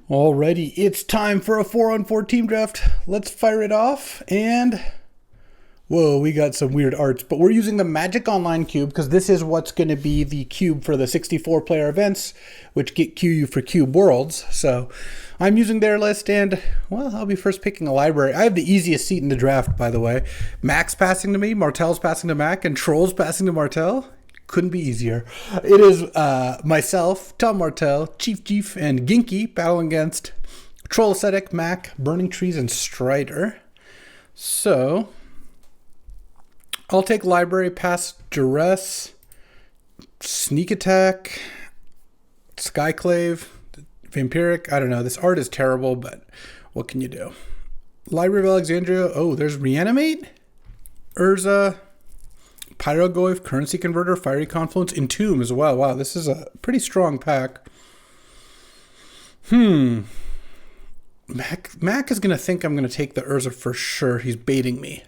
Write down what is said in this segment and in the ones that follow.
Alrighty, it's time for a 4-on-4 team draft. Let's fire it off. And whoa, we got some weird arts, but we're using the Magic Online cube because this is what's going to be the cube for the 64 player events, which get QU for Cube Worlds. So I'm using their list, and well, I'll be first picking a library. I have the easiest seat in the draft, by the way. Mac's passing to me, Martel's passing to Mac, and Troll's passing to Martel. Couldn't be easier. It is myself, Tom Martel, Chief, and Ginky battling against Troll Ascetic, Mac, Burning Trees, and Strider. So I'll take Library, pass Duress, Sneak Attack, Skyclave, Vampiric. I don't know. This art is terrible, but what can you do? Library of Alexandria. Oh, there's Reanimate, Urza, Pyrogoyf, Currency Converter, Fiery Confluence, Entomb as well. Wow, this is a pretty strong pack. Mac is going to think I'm going to take the Urza for sure. He's baiting me.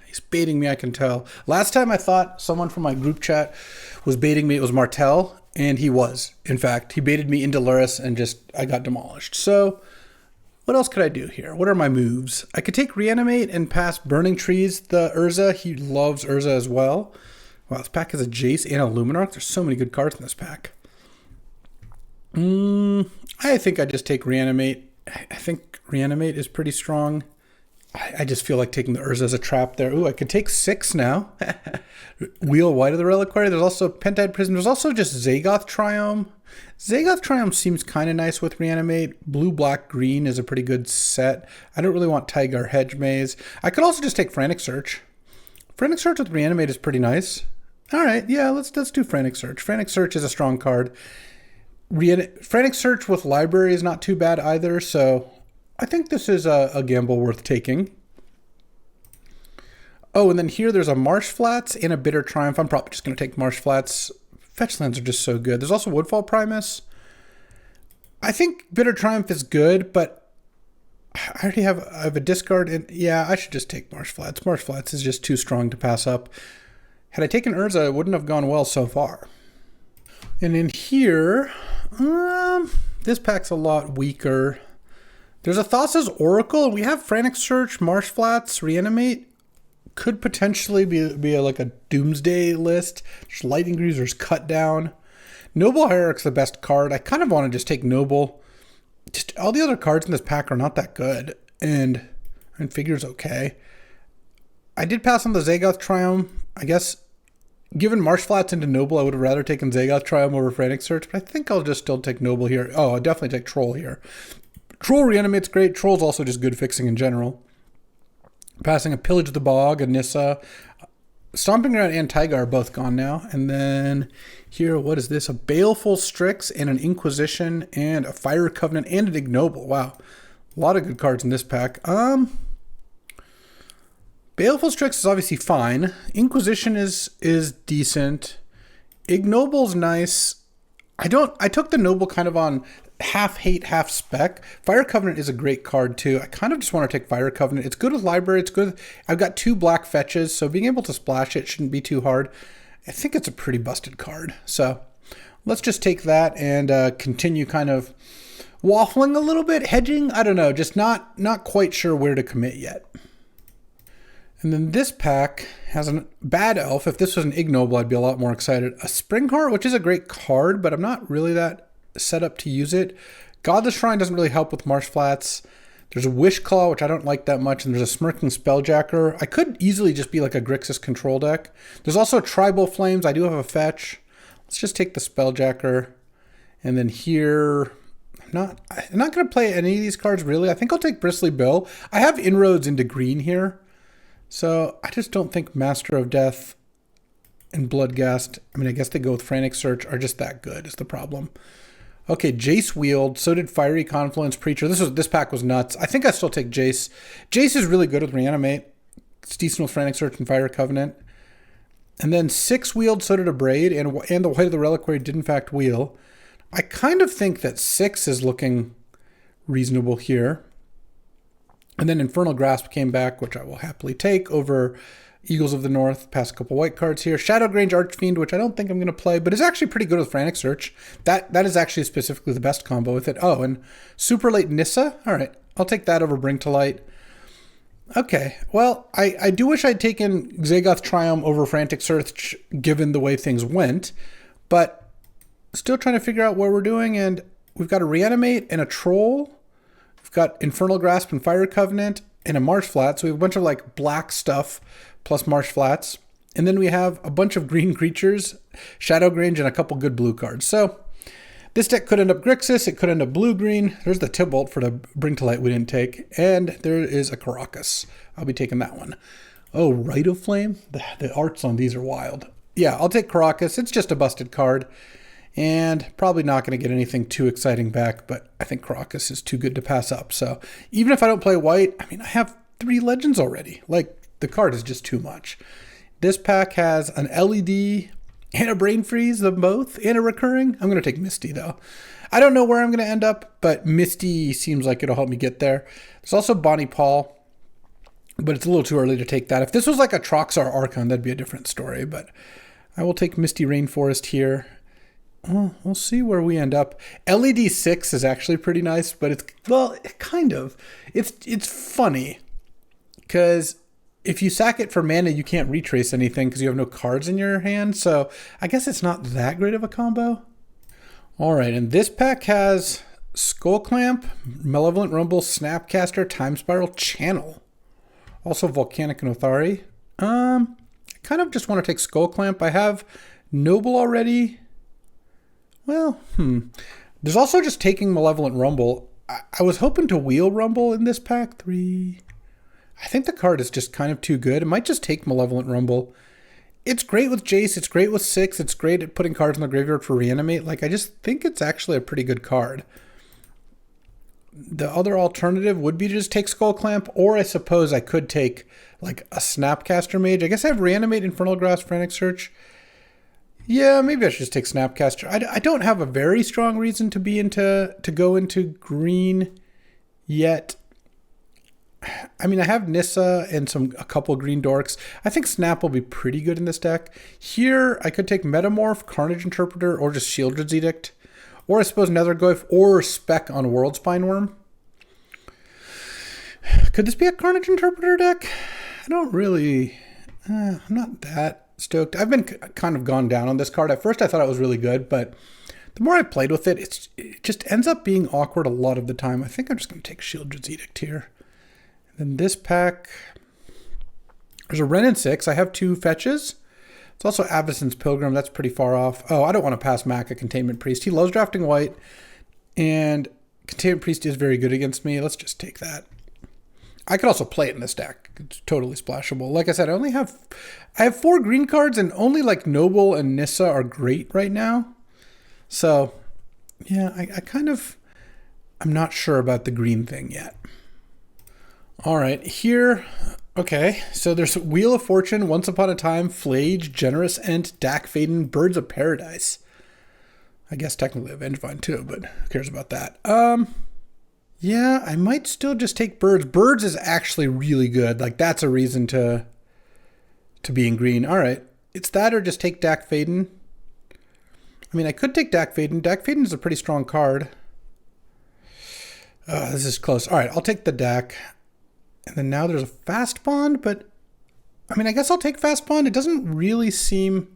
I can tell. Last time I thought someone from my group chat was baiting me. It was Martel, and he was. In fact, he baited me into Luris, and I got demolished. So what else could I do here? What are my moves? I could take Reanimate and pass Burning Trees, the Urza. He loves Urza as well. Wow, this pack has a Jace and a Luminarch. There's so many good cards in this pack. I think I just take Reanimate. I think Reanimate is pretty strong. I just feel like taking the Urza as a trap there. Ooh, I could take 6 now. Wheel White of the Reliquary. There's also Pentide Prism. There's also just Zagoth Triome. Zagoth Triome seems kind of nice with Reanimate. Blue, Black, Green is a pretty good set. I don't really want Tiger Hedge Maze. I could also just take Frantic Search. Frantic Search with Reanimate is pretty nice. All right, yeah, let's do Frantic Search. Frantic Search is a strong card. Frantic Search with Library is not too bad either, so I think this is a gamble worth taking. Oh, and then here there's a Marsh Flats and a Bitter Triumph. I'm probably just going to take Marsh Flats. Fetch lands are just so good. There's also Woodfall Primus. I think Bitter Triumph is good, but I have a discard. And yeah, I should just take Marsh Flats. Marsh Flats is just too strong to pass up. Had I taken Urza, it wouldn't have gone well so far. And in here, this pack's a lot weaker. There's a Thassa's Oracle. We have Frantic Search, Marsh Flats, Reanimate. Could potentially be like a Doomsday list. There's Lightning Greaves, there's Cut Down. Noble Hierarch's the best card. I kind of want to just take Noble. Just all the other cards in this pack are not that good. And Figure's okay. I did pass on the Zagoth Triumph. I guess, given Marsh Flats into Noble, I would have rather taken Zagoth Triumph over Frantic Search, but I think I'll just still take Noble here. Oh, I'll definitely take Troll here. Troll Reanimate's great. Troll's also just good fixing in general. Passing a Pillage of the Bog, a Nissa. Stomping Ground and Taiga are both gone now. And then here, what is this? A Baleful Strix and an Inquisition and a Fire Covenant and an Ignoble. Wow. A lot of good cards in this pack. Baleful Strix is obviously fine. Inquisition is decent. Ignoble's nice. I took the Noble kind of on half hate, half spec. Fire Covenant is a great card too. I kind of just want to take Fire Covenant. It's good with Library. It's good. I've got 2 black fetches, so being able to splash it shouldn't be too hard. I think it's a pretty busted card. So let's just take that and continue kind of waffling a little bit, hedging. I don't know, just not quite sure where to commit yet. And then this pack has a Bad Elf. If this was an Ignoble, I'd be a lot more excited. A Springheart, which is a great card, but I'm not really that set up to use it. Godless Shrine doesn't really help with Marsh Flats. There's a Wish Claw, which I don't like that much, and there's a Smirking Spelljacker. I could easily just be like a Grixis control deck. There's also Tribal Flames. I do have a fetch. Let's just take the Spelljacker. And then here, I'm not going to play any of these cards, really. I think I'll take Bristly Bill. I have inroads into green here. So I just don't think Master of Death and Bloodghast, I mean, I guess they go with Frantic Search, are just that good is the problem. Okay, Jace Wield, so did Fiery Confluence, Preacher. This pack was nuts. I think I still take Jace. Jace is really good with Reanimate. It's decent with Frantic Search and Fire Covenant. And then 6 Wield, so did a Braid, and the White of the Reliquary did in fact wheel. I kind of think that 6 is looking reasonable here. And then Infernal Grasp came back, which I will happily take over Eagles of the North, pass a couple white cards here. Shadow Grange Archfiend, which I don't think I'm going to play, but is actually pretty good with Frantic Search. That is actually specifically the best combo with it. Oh, and Super Late Nissa. All right, I'll take that over Bring to Light. Okay, well, I do wish I'd taken Zagoth Triumph over Frantic Search given the way things went, but still trying to figure out what we're doing, and we've got a Reanimate and a Troll. We've got Infernal Grasp and Fire Covenant and a Marsh Flat, so we have a bunch of like black stuff plus Marsh Flats. And then we have a bunch of green creatures, Shadow Grange, and a couple good blue cards. So this deck could end up Grixis, it could end up blue-green. There's the Tybalt for the Bring to Light we didn't take. And there is a Caracas. I'll be taking that one. Oh, Rite of Flame? The arts on these are wild. Yeah, I'll take Caracas. It's just a busted card. And probably not going to get anything too exciting back, but I think Caracas is too good to pass up. So even if I don't play white, I mean, I have 3 legends already. Like, the card is just too much. This pack has an LED and a Brain Freeze, them both, and a recurring. I'm going to take Misty, though. I don't know where I'm going to end up, but Misty seems like it'll help me get there. There's also Bonnie Paul, but it's a little too early to take that. If this was like a Troxar Archon, that'd be a different story, but I will take Misty Rainforest here. Well, we'll see where we end up. LED 6 is actually pretty nice, but it's, well, kind of. It's funny, because if you sack it for mana, you can't retrace anything because you have no cards in your hand. So I guess it's not that great of a combo. All right, and this pack has Skull Clamp, Malevolent Rumble, Snapcaster, Time Spiral, Channel. Also Volcanic and Othari. I kind of just want to take Skull Clamp. I have Noble already. Well, There's also just taking Malevolent Rumble. I was hoping to wheel Rumble in this pack. 3... I think the card is just kind of too good. It might just take Malevolent Rumble. It's great with Jace. It's great with 6. It's great at putting cards in the graveyard for Reanimate. Like, I just think it's actually a pretty good card. The other alternative would be to just take Skull Clamp, or I suppose I could take, like, a Snapcaster Mage. I guess I have Reanimate, Infernal Grasp, Frantic Search. Yeah, maybe I should just take Snapcaster. I don't have a very strong reason to go into green yet. I mean, I have Nissa and a couple green dorks. I think Snap will be pretty good in this deck. Here, I could take Metamorph, Carnage Interpreter, or just Shieldred's Edict. Or I suppose Nethergoyf or Spec on World Spineworm. Could this be a Carnage Interpreter deck? I don't really... I'm not that stoked. I've been kind of gone down on this card. At first, I thought it was really good, but the more I played with it, it just ends up being awkward a lot of the time. I think I'm just going to take Shieldred's Edict here. In this pack, there's a Wrenn and 6. I have 2 fetches. It's also Avacyn's Pilgrim. That's pretty far off. Oh, I don't want to pass Mac a Containment Priest. He loves drafting white, and Containment Priest is very good against me. Let's just take that. I could also play it in this deck. It's totally splashable. Like I said, I have 4 green cards, and only like Noble and Nissa are great right now. So, yeah, I'm not sure about the green thing yet. All right, here, okay, so there's Wheel of Fortune, Once Upon a Time, Flage, Generous Ent, Dak Faden, Birds of Paradise. I guess technically Avengevine too, but who cares about that? Yeah, I might still just take Birds. Birds is actually really good. Like, that's a reason to be in green. All right, it's that or just take Dak Faden. I mean, I could take Dak Faden. Dak Faden is a pretty strong card. This is close. All right, I'll take the Dak. And then now there's a Fastbond, but I mean, I guess I'll take Fastbond. It doesn't really seem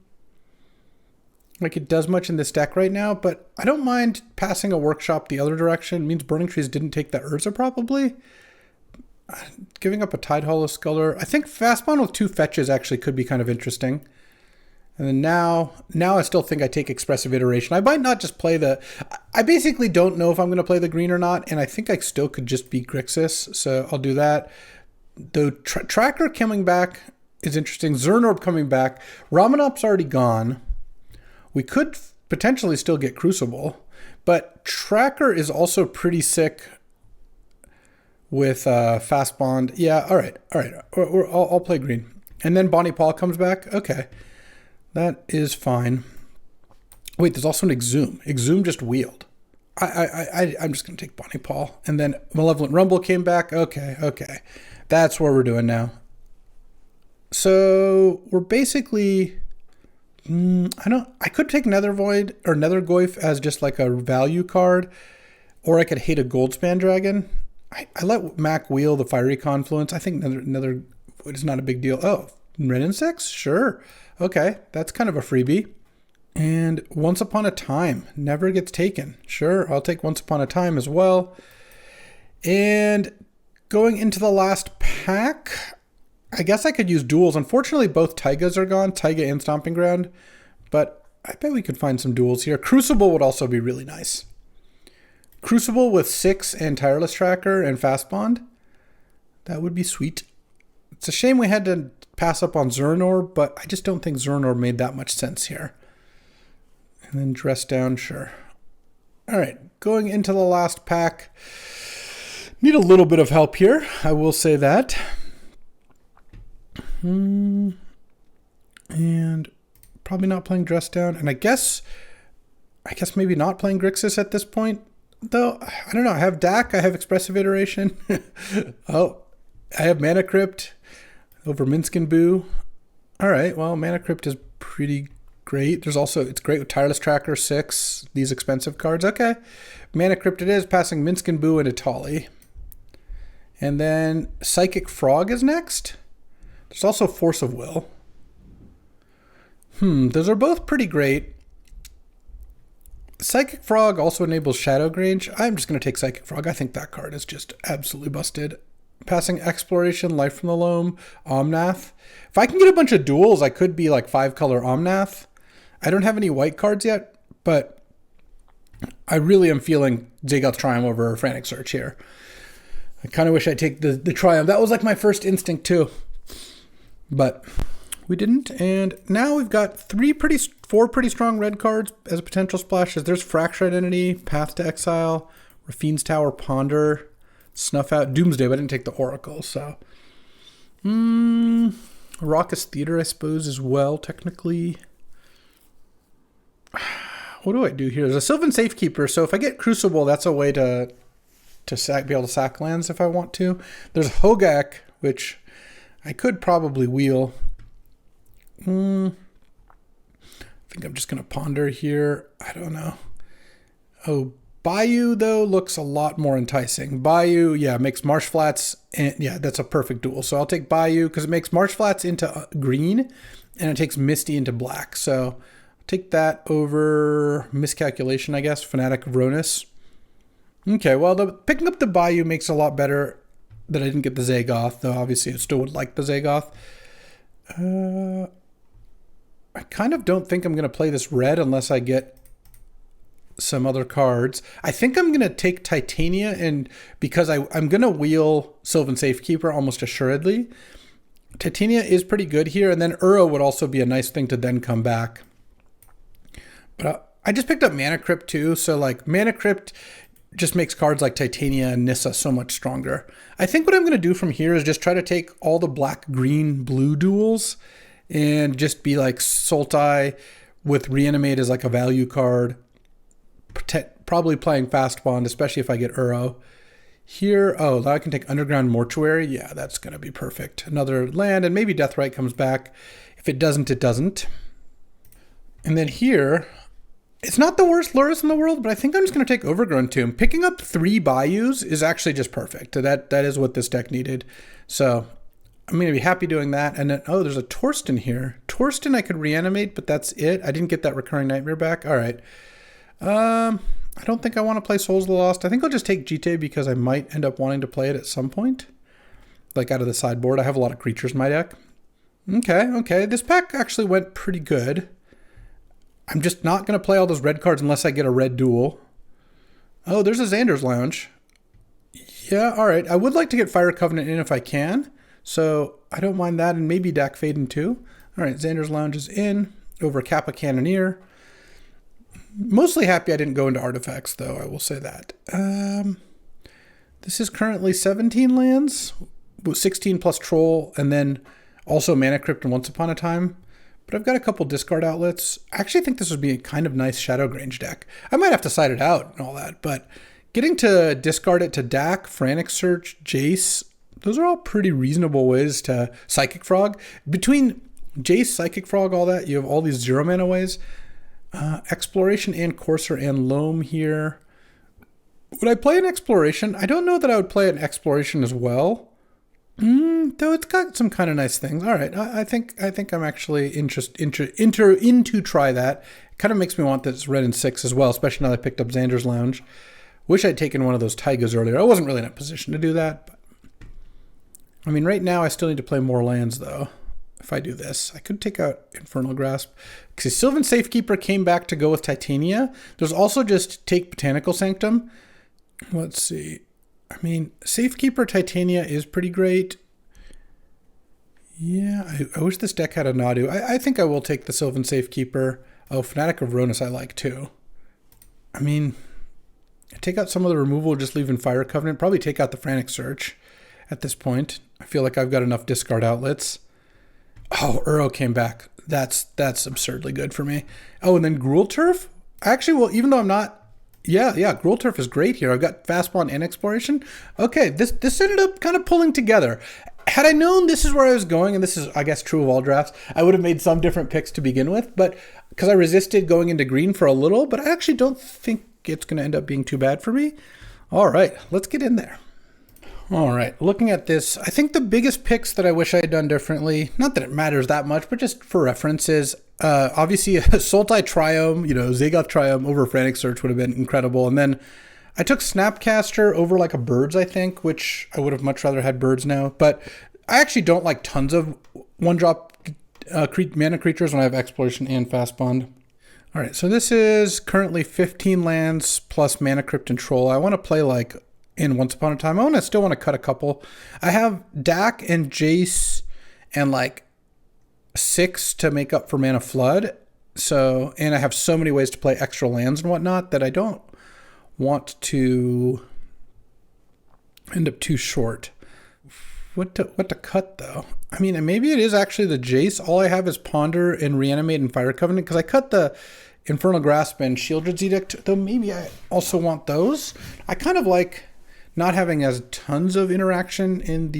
like it does much in this deck right now, but I don't mind passing a Workshop the other direction. It means Burning Trees didn't take the Urza probably. Giving up a Tidehollow Sculler. I think Fastbond with 2 fetches actually could be kind of interesting. And then now I still think I take Expressive Iteration. I might not just play I basically don't know if I'm going to play the green or not, and I think I still could just be Grixis, so I'll do that. The Tracker coming back is interesting. Zernorb coming back. Ramanop's already gone. We could potentially still get Crucible, but Tracker is also pretty sick with Fastbond. Yeah, all right. I'll play green. And then Bonnie Paul comes back. Okay. That is fine. Wait, there's also an Exhume. Exhume just wheeled. I'm just going to take Bonnie Paul. And then Malevolent Rumble came back. Okay. That's what we're doing now. So we're basically, I could take Nether Void or Nether Goyf as just like a value card, or I could hate a Goldspan Dragon. I let Mac wheel the Fiery Confluence. I think Nether Void is not a big deal. Oh, Ren and 6? Sure. Okay, that's kind of a freebie. And Once Upon a Time never gets taken. Sure, I'll take Once Upon a Time as well. And going into the last pack, I guess I could use duels. Unfortunately, both Taigas are gone, Taiga and Stomping Ground. But I bet we could find some duels here. Crucible would also be really nice. Crucible with 6 and Tireless Tracker and Fastbond. That would be sweet. It's a shame we had to pass up on Zernor, but I just don't think Zernor made that much sense here. And then Dress Down, sure. All right, going into the last pack. Need a little bit of help here, I will say that. And probably not playing Dress Down. And I guess maybe not playing Grixis at this point. Though, I don't know. I have DAC. I have Expressive Iteration. Oh, I have Mana Crypt over Minsk and Boo. All right. Well, Mana Crypt is pretty great. There's also, it's great with Tireless Tracker 6. These expensive cards. Okay. Mana Crypt it is, passing Minsk and Boo and Itali. And then Psychic Frog is next. There's also Force of Will. Those are both pretty great. Psychic Frog also enables Shadow Grange. I'm just going to take Psychic Frog. I think that card is just absolutely busted. Passing Exploration, Life from the Loam, Omnath. If I can get a bunch of duels, I could be like 5-color Omnath. I don't have any white cards yet, but I really am feeling Zagoth Triumph over Frantic Search here. I kind of wish I'd take the Triumph. That was like my first instinct too. But we didn't. And now we've got 4 pretty strong red cards as potential splashes. There's Fracture Identity, Path to Exile, Rafine's Tower, Ponder, Snuff Out, Doomsday, but I didn't take the Oracle, so. Raucous Theater, I suppose, as well, technically. What do I do here? There's a Sylvan Safekeeper, so if I get Crucible, that's a way to be able to sack lands if I want to. There's Hogak, which I could probably wheel. I think I'm just going to Ponder here. I don't know. Oh, Bayou, though, looks a lot more enticing. Bayou, yeah, makes Marsh Flats, and yeah, that's a perfect duel. So I'll take Bayou because it makes Marsh Flats into green, and it takes Misty into black. So I'll take that over Miscalculation, I guess, Fanatic of Ronus. Okay, well, picking up the Bayou makes a lot better that I didn't get the Zagoth, though obviously I still would like the Zagoth. I kind of don't think I'm going to play this red unless I get some other cards. I think I'm going to take Titania, and because I'm going to wheel Sylvan Safekeeper almost assuredly. Titania is pretty good here, and then Uro would also be a nice thing to then come back. But I just picked up Mana Crypt too, so like Mana Crypt just makes cards like Titania and Nissa so much stronger. I think what I'm going to do from here is just try to take all the black, green, blue duels and just be like Sultai with Reanimate as like a value card. Probably playing Fastbond, especially if I get Uro. Here, oh, now I can take Underground Mortuary. Yeah, that's going to be perfect. Another land, and maybe Deathrite comes back. If it doesn't, it doesn't. And then here, it's not the worst Lurrus in the world, but I think I'm just going to take Overgrown Tomb. Picking up 3 Bayous is actually just perfect. That is what this deck needed. So I'm going to be happy doing that. And then, oh, there's a Torsten here. Torsten I could reanimate, but that's it. I didn't get that Recurring Nightmare back. All right. I don't think I want to play Souls of the Lost. I think I'll just take Jite because I might end up wanting to play it at some point. Like out of the sideboard. I have a lot of creatures in my deck. Okay. This pack actually went pretty good. I'm just not going to play all those red cards unless I get a red duel. Oh, there's a Xander's Lounge. Yeah, all right. I would like to get Fire Covenant in if I can. So I don't mind that, and maybe Dak Faden too. All right, Xander's Lounge is in over Kappa Cannoneer. Mostly happy I didn't go into artifacts, though, I will say that. This is currently 17 lands, 16 plus Troll, and then also Mana Crypt and Once Upon a Time. But I've got a couple discard outlets. I actually think this would be a kind of nice Shadow Grange deck. I might have to side it out and all that, but getting to discard it to Dak, Frantic Search, Jace, those are all pretty reasonable ways to Psychic Frog. Between Jace, Psychic Frog, all that, you have all these 0 mana ways. Exploration and Courser and Loam here. Would I play an Exploration? I don't know that I would play an Exploration as well. Though it's got some kind of nice things. All right, I think I'm actually interested to try that. It kind of makes me want this red and 6 as well, especially now that I picked up Xander's Lounge. Wish I'd taken one of those Taigas earlier. I wasn't really in a position to do that. But, I mean, right now I still need to play more lands, though. If I do this, I could take out Infernal Grasp. Because Sylvan Safekeeper came back to go with Titania. There's also just take Botanical Sanctum. Let's see. I mean, Safekeeper Titania is pretty great. Yeah, I wish this deck had a Nadu. I think I will take the Sylvan Safekeeper. Oh, Fanatic of Ronus I like too. I mean, take out some of the removal, just leave in Fire Covenant. Probably take out the Frantic Search at this point. I feel like I've got enough discard outlets. Oh, Uro came back. That's absurdly good for me. Oh, and then Gruul Turf? Actually, well, even though I'm not... Yeah, Gruul Turf is great here. I've got Fastbond and Exploration. Okay, this ended up kind of pulling together. Had I known this is where I was going, and this is, I guess, true of all drafts, I would have made some different picks to begin with, but because I resisted going into green for a little, but I actually don't think it's going to end up being too bad for me. All right, let's get in there. All right, looking at this, I think the biggest picks that I wish I had done differently, not that it matters that much, but just for reference, is obviously Sultai Triome, Zagoth Triome over Frantic Search would have been incredible. And then I took Snapcaster over like a Birds, I think, which I would have much rather had Birds now. But I actually don't like tons of one-drop mana creatures when I have Exploration and Fastbond. All right, so this is currently 15 lands plus Mana Crypt and Troll. I want to play like in Once Upon a Time. I still want to cut a couple. I have Dak and Jace and like 6 to make up for Mana Flood. So, and I have so many ways to play extra lands and whatnot that I don't want to end up too short. What to cut though? I mean, maybe it is actually the Jace. All I have is Ponder and Reanimate and Fire Covenant because I cut the Infernal Grasp and Shieldred's Edict, though maybe I also want those. I kind of like not having as tons of interaction in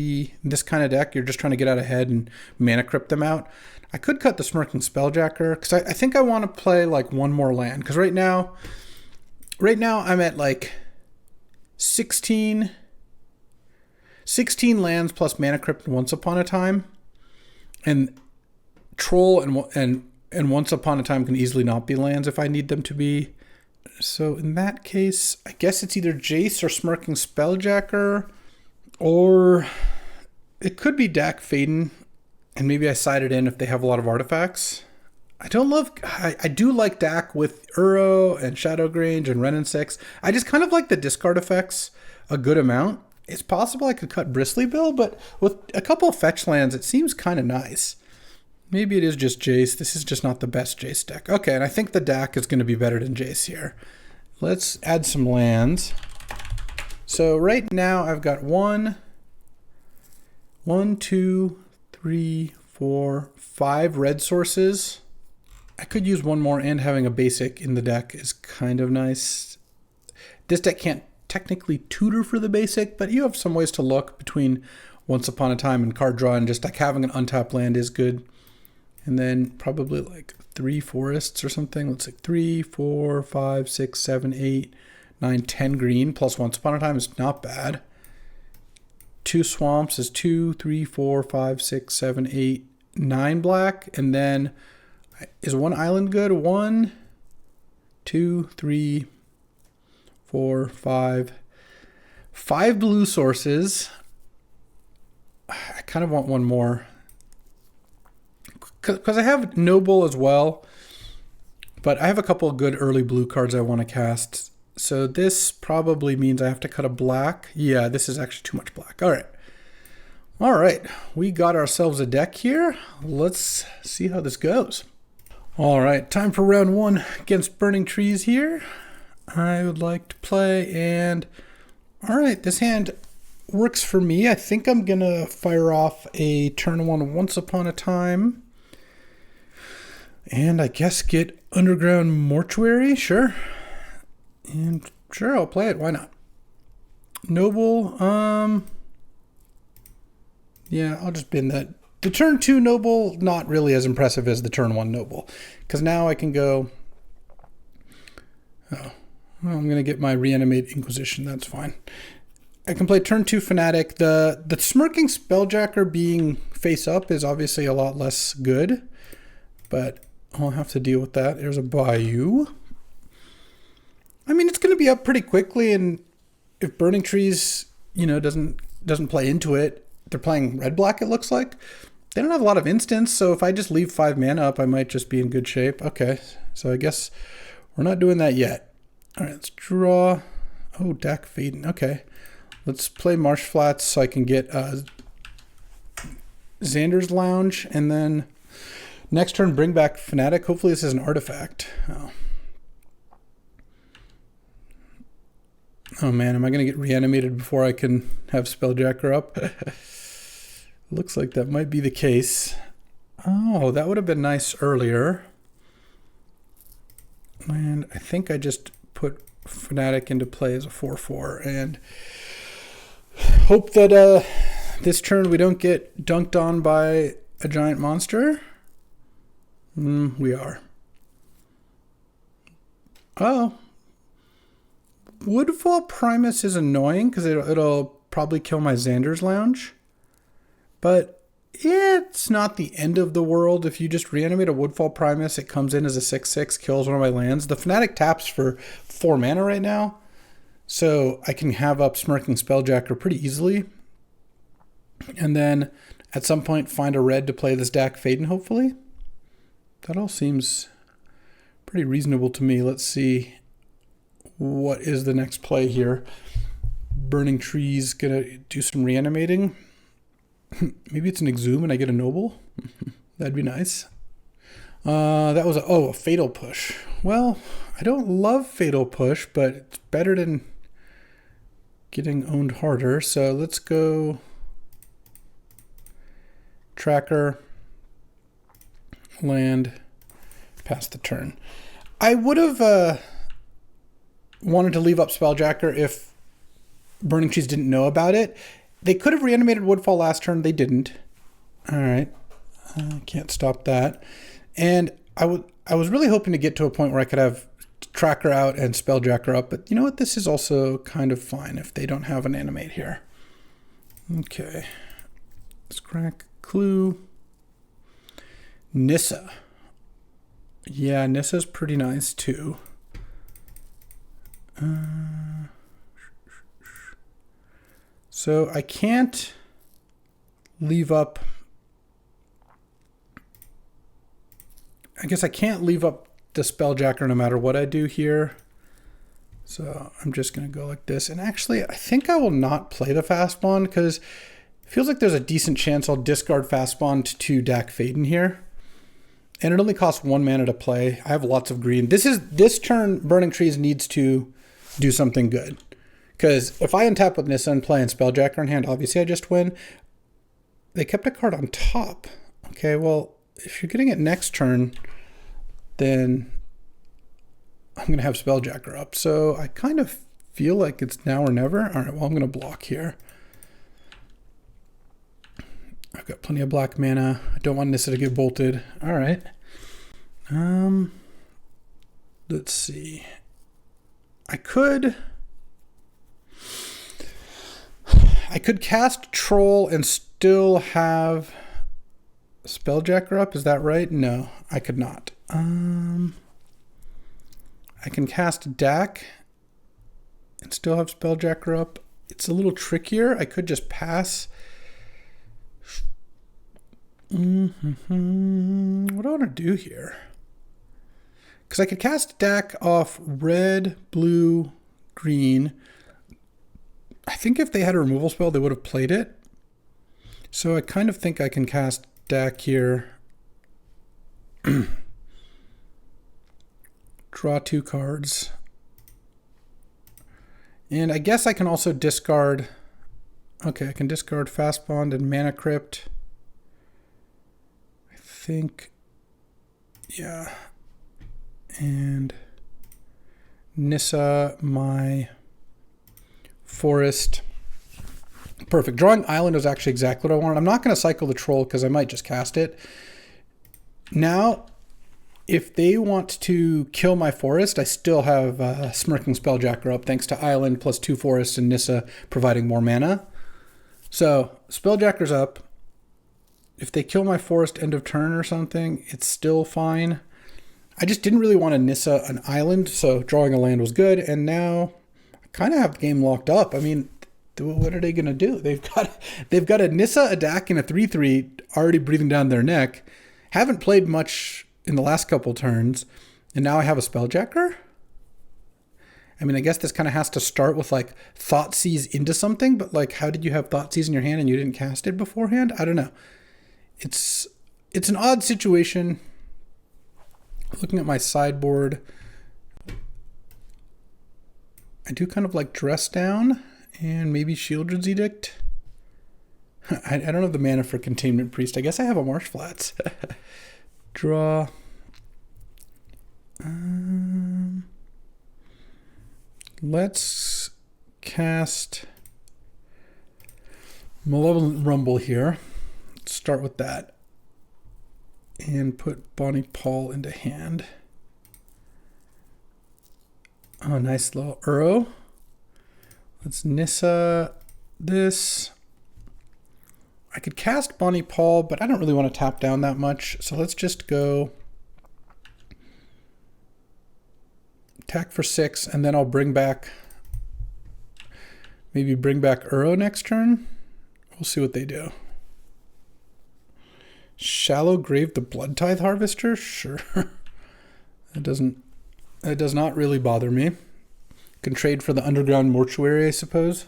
this kind of deck. You're just trying to get out ahead and Mana Crypt them out. I could cut the Smirking Spelljacker because I think I want to play like one more land because right now I'm at like 16 lands plus Mana Crypt Once Upon a Time, and Troll and Once Upon a Time can easily not be lands if I need them to be. So in that case, I guess it's either Jace or Smirking Spelljacker, or it could be Dak Faden, and maybe I side it in if they have a lot of artifacts. I do like Dak with Uro and Shadowgrange and Wrenn and 6. I just kind of like the discard effects a good amount. It's possible I could cut Bristly Bill, but with a couple of fetch lands, it seems kind of nice. Maybe it is just Jace. This is just not the best Jace deck. Okay, and I think the Dak is going to be better than Jace here. Let's add some lands. So right now I've got 1, 2, 3, 4, 5 red sources. I could use one more, and having a basic in the deck is kind of nice. This deck can't technically tutor for the basic, but you have some ways to look between Once Upon a Time and card draw, and just like having an untapped land is good. And then probably like 3 forests or something. Let's say 3, 4, 5, 6, 7, 8, 9, 10 green plus Once Upon a Time is not bad. 2 swamps is 2, 3, 4, 5, 6, 7, 8, 9 black. And then is 1 island good? 1, 2, 3, 4, 5. 5 blue sources. I kind of want one more. Because I have Noble as well, but I have a couple of good early blue cards I want to cast. So this probably means I have to cut a black. Yeah, this is actually too much black. All right. We got ourselves a deck here. Let's see how this goes. All right, time for round 1 against Burning Trees here. I would like to play, and all right, this hand works for me. I think I'm going to fire off a turn 1 Once Upon a Time. And I guess get Underground Mortuary, sure. And sure, I'll play it, why not? Noble, Yeah, I'll just bin that. The turn 2 noble, not really as impressive as the turn 1 noble. Because now I can go... Oh, well, I'm going to get my reanimate Inquisition. That's fine. I can play turn 2 Fanatic. The smirking Spelljacker being face up is obviously a lot less good. But I'll have to deal with that. There's a Bayou. I mean, it's going to be up pretty quickly, and if Burning Trees, you know, doesn't play into it, they're playing red-black, it looks like. They don't have a lot of instants, so if I just leave 5 mana up, I might just be in good shape. Okay, so I guess we're not doing that yet. All right, let's draw. Oh, Dak Faden. Okay, let's play Marsh Flats so I can get Xander's Lounge, and then next turn bring back Fanatic. Hopefully this is an artifact. Oh man, am I going to get reanimated before I can have Spelljacker up? Looks like that might be the case. Oh, that would have been nice earlier. And I think I just put Fanatic into play as a 4/4 and hope that this turn we don't get dunked on by a giant monster. We are. Oh. Woodfall Primus is annoying because it'll probably kill my Xander's Lounge. But it's not the end of the world. If you just reanimate a Woodfall Primus, it comes in as a 6/6, kills one of my lands. The Fanatic taps for 4 mana right now, so I can have up Smirking Spelljacker pretty easily. And then at some point find a red to play this Dak Faden, hopefully. That all seems pretty reasonable to me. Let's see what is the next play here. Burning Trees gonna do some reanimating. Maybe it's an Exhume and I get a Noble. That'd be nice. That was a Fatal Push. Well, I don't love Fatal Push, but it's better than getting owned harder. So let's go Tracker, land, pass the turn. I would have wanted to leave up Spelljacker if Burning Trees didn't know about it. They could have reanimated Woodfall last turn. They didn't. All right. I can't stop that. And I was really hoping to get to a point where I could have Tracker out and Spelljacker up. But you know what? This is also kind of fine if they don't have an animate here. Okay. Let's crack Clue. Nissa. Yeah, Nissa's pretty nice too. So I can't leave up. I guess I can't leave up the Spelljacker no matter what I do here. So I'm just going to go like this. And actually, I think I will not play the Fastbond because it feels like there's a decent chance I'll discard Fastbond to Dak Faden here. And it only costs 1 mana to play. I have lots of green. This turn, Burning Trees needs to do something good. Because if I untap with Nissa and play and Spelljacker in hand, obviously I just win. They kept a card on top. Okay, well, if you're getting it next turn, then I'm going to have Spelljacker up. So I kind of feel like it's now or never. All right, well, I'm going to block here. I've got plenty of black mana. I don't want Nissa to get bolted. All right. Let's see. I could cast Troll and still have Spelljacker up. Is that right? No, I could not. I can cast Dak and still have Spelljacker up. It's a little trickier. I could just pass. What do I want to do here? Because I could cast Dak off red, blue, green. I think if they had a removal spell, they would have played it. So I kind of think I can cast Dak here. Draw 2 cards. And I guess I can also discard... Okay, I can discard Fastbond and Mana Crypt. I think... Yeah. And Nissa, my Forest. Perfect. Drawing Island is actually exactly what I wanted. I'm not going to cycle the Troll because I might just cast it. Now, if they want to kill my forest, I still have Smirking Spelljacker up thanks to Island plus 2 forests and Nissa providing more mana. So, Spelljacker's up. If they kill my forest end of turn or something, it's still fine. I just didn't really want to Nissa an island, so drawing a land was good. And now I kind of have the game locked up. I mean, what are they going to do? They've got a Nissa, a Dak, and a 3/3 already breathing down their neck. Haven't played much in the last couple turns, and now I have a Spelljacker? I mean, I guess this kind of has to start with like Thoughtseize into something, but like, how did you have Thoughtseize in your hand and you didn't cast it beforehand? I don't know. It's an odd situation. Looking at my sideboard, I do kind of like Dress Down and maybe Shieldred's Edict. I don't have the mana for Containment Priest. I guess I have a Marsh Flats. Draw. Let's cast Malevolent Rumble here. Let's start with that. And put Bonnie Paul into hand. Oh, nice little Uro. Let's Nissa this. I could cast Bonnie Paul, but I don't really want to tap down that much. So let's just go attack for 6, and then I'll bring back Uro next turn. We'll see what they do. Shallow Grave the Blood Tithe Harvester? Sure. That does not really bother me. Can trade for the Underground Mortuary, I suppose.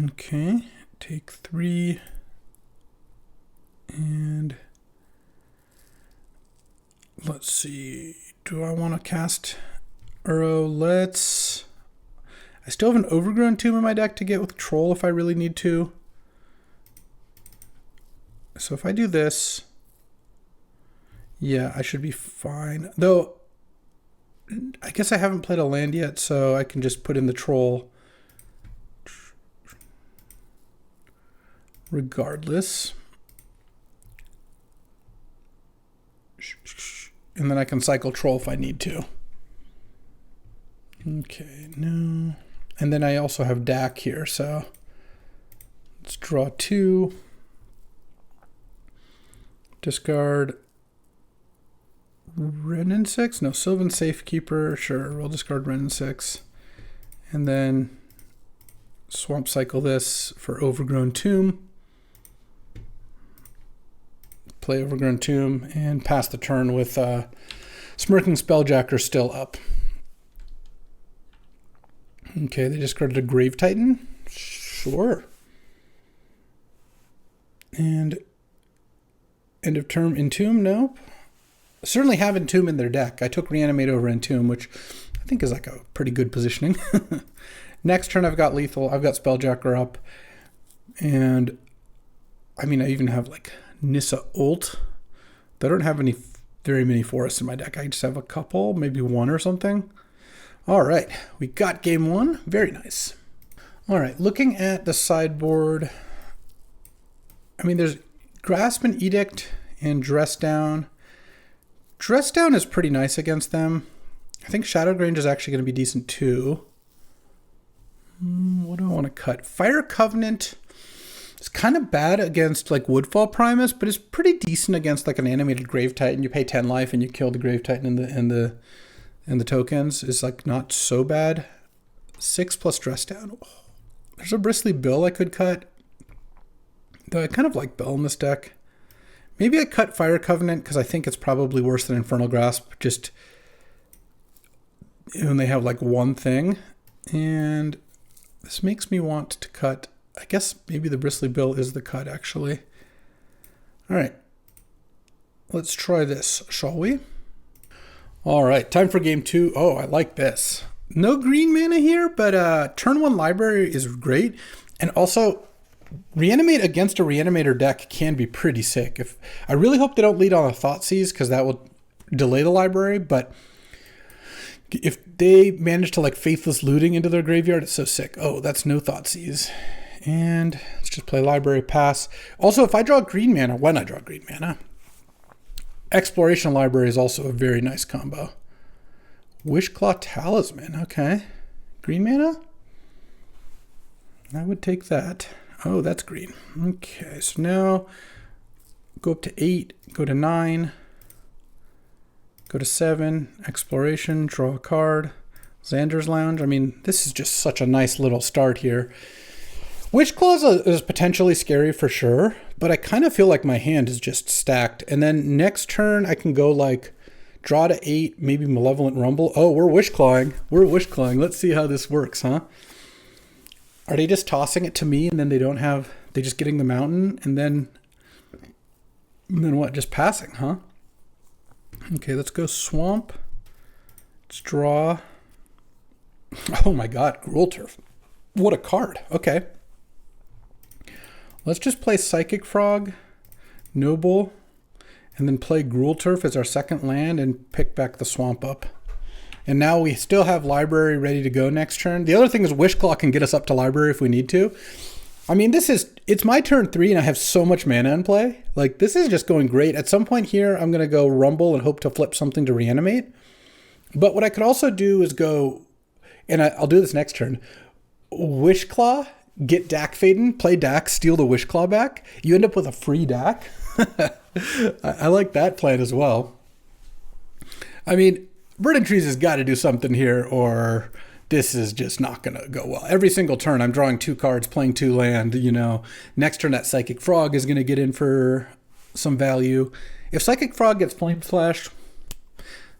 Okay, take 3. And let's see. Do I want to cast Uro? I still have an Overgrown Tomb in my deck to get with Troll if I really need to. So if I do this, yeah, I should be fine. Though, I guess I haven't played a land yet, so I can just put in the Troll regardless. And then I can cycle Troll if I need to. Okay, no. And then I also have Dak here, so let's draw 2. Discard Wrenn and 6? No, Sylvan Safekeeper. Sure, we'll discard Wrenn and 6. And then swamp cycle this for Overgrown Tomb. Play Overgrown Tomb and pass the turn with Smirking Spelljacker still up. Okay, they discarded a Grave Titan. Sure. And end of turn Entomb? Nope. Certainly have Entomb in their deck. I took Reanimate over Entomb, which I think is like a pretty good positioning. Next turn I've got Lethal. I've got Spelljacker up. And I mean, I even have like Nissa ult. I don't have very many forests in my deck. I just have a couple, maybe 1 or something. All right, we got game 1. Very nice. All right, looking at the sideboard, I mean, there's Grasp and Edict and Dress Down. Dress Down is pretty nice against them. I think Shadowgrange is actually going to be decent too. What do I want to cut? Fire Covenant is kind of bad against like Woodfall Primus, but it's pretty decent against like an animated Grave Titan. You pay 10 life and you kill the Grave Titan and the tokens is like not so bad. 6 plus Dress Down. Oh, there's a Bristly Bill I could cut. Though I kind of like Bill in this deck. Maybe I cut Fire Covenant because I think it's probably worse than Infernal Grasp. Just when they have like one thing. And this makes me want to cut. I guess maybe the Bristly Bill is the cut actually. All right. Let's try this, shall we? All right, time for game 2. Oh, I like this. No green mana here, but turn 1 library is great. And also, Reanimate against a Reanimator deck can be pretty sick. I really hope they don't lead on a Thoughtseize because that will delay the library, but If they manage to like Faithless Looting into their graveyard, it's so sick. Oh, that's no Thoughtseize. And let's just play Library, pass. Also, if I draw green mana, when I draw green mana, Exploration Library is also a very nice combo. Wishclaw Talisman, okay. Green mana? I would take that. Oh, that's green. Okay, so now go up to 8, go to 9, go to 7, Exploration, draw a card. Xander's Lounge. I mean, this is just such a nice little start here. Wishclaw is potentially scary for sure, but I kind of feel like my hand is just stacked. And then next turn, I can go like draw to 8, maybe Malevolent Rumble. Oh, we're Wishclawing. We're Wishclawing. Let's see how this works, huh? Are they just tossing it to me and then they just getting the mountain and then what? Just passing, huh? Okay, let's go Swamp. Let's draw. Oh my God, Gruul Turf. What a card. Okay. Let's just play Psychic Frog, Noble, and then play Gruul Turf as our second land and pick back the Swamp up. And now we still have Library ready to go next turn. The other thing is Wishclaw can get us up to Library if we need to. I mean, it's my turn 3 and I have so much mana in play. Like, this is just going great. At some point here, I'm going to go Rumble and hope to flip something to reanimate. But what I could also do is go, and I'll do this next turn, Wishclaw, get Dak Faden, play Dak, steal the Wishclaw back. You end up with a free Dak. I like that plan as well. I mean, Burning Trees has got to do something here or this is just not going to go well. Every single turn I'm drawing 2 cards, playing 2 land, you know. Next turn that Psychic Frog is going to get in for some value. If Psychic Frog gets Flame Flash,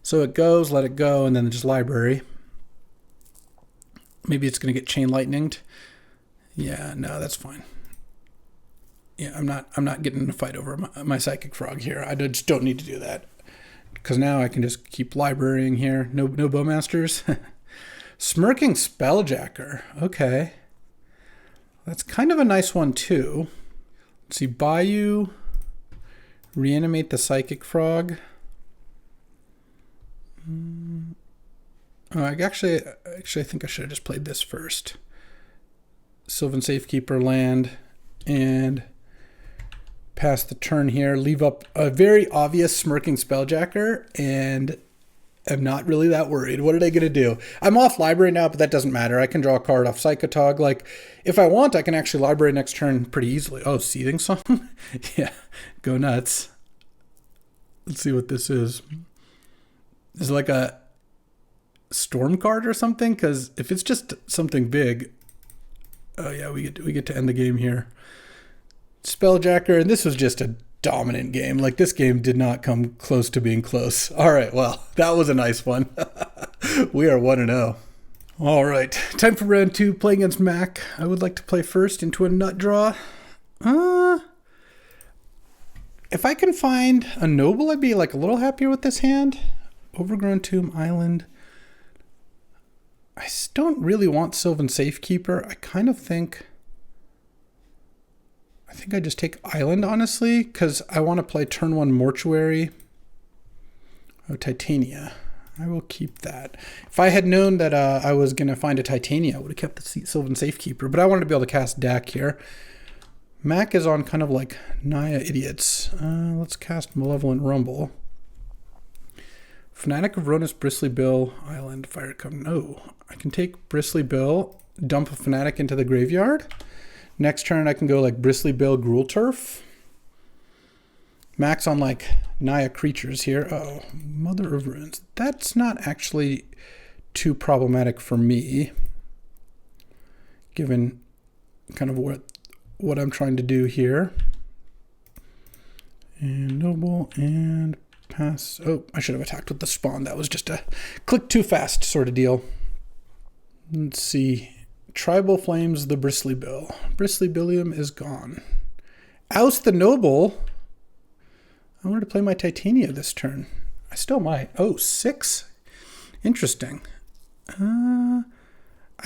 so it goes, let it go, and then just Library. Maybe it's going to get Chain Lightninged. Yeah, no, that's fine. Yeah, I'm not getting in a fight over my Psychic Frog here. I just don't need to do that. Because now I can just keep librarying here. No Bowmasters. Smirking Spelljacker. Okay. That's kind of a nice one too. Let's see, Bayou. Reanimate the Psychic Frog. Oh, I actually think I should have just played this first. Sylvan Safekeeper land and pass the turn here. Leave up a very obvious Smirking Spelljacker and I'm not really that worried. What are they going to do? I'm off Library now, but that doesn't matter. I can draw a card off Psychotog. Like, if I want, I can actually Library next turn pretty easily. Oh, Seething Song? Yeah, go nuts. Let's see what this is. Is it like a Storm card or something? Because if it's just something big... Oh yeah, we get to end the game here. Spelljacker, and this was just a dominant game. Like, this game did not come close to being close. All right, well, that was a nice one. We are 1-0. All right, time for round 2, playing against Mac. I would like to play first into a nut draw. If I can find a Noble, I'd be like a little happier with this hand. Overgrown Tomb Island. I don't really want Sylvan Safekeeper. I kind of think... I think I just take Island, honestly, because I want to play turn 1 Mortuary. Oh, Titania. I will keep that. If I had known that I was going to find a Titania, I would have kept the Sylvan Safekeeper, but I wanted to be able to cast Dak here. Mac is on kind of like Naya Idiots. Let's cast Malevolent Rumble. Fanatic of Ronus, Bristly Bill, Island, Fire Covenant. Oh, I can take Bristly Bill, dump a Fanatic into the graveyard. Next turn, I can go like Bristly Bill, Gruul Turf. Max on like Naya creatures here. Oh, Mother of Ruins. That's not actually too problematic for me, given kind of what I'm trying to do here. And Noble and pass. Oh, I should have attacked with the Spawn. That was just a click too fast sort of deal. Let's see. Tribal Flames the Bristly Bill. Bristly Billium is gone. Oust the Noble. I wanted to play my Titania this turn. I still might. Oh, 6? Interesting. I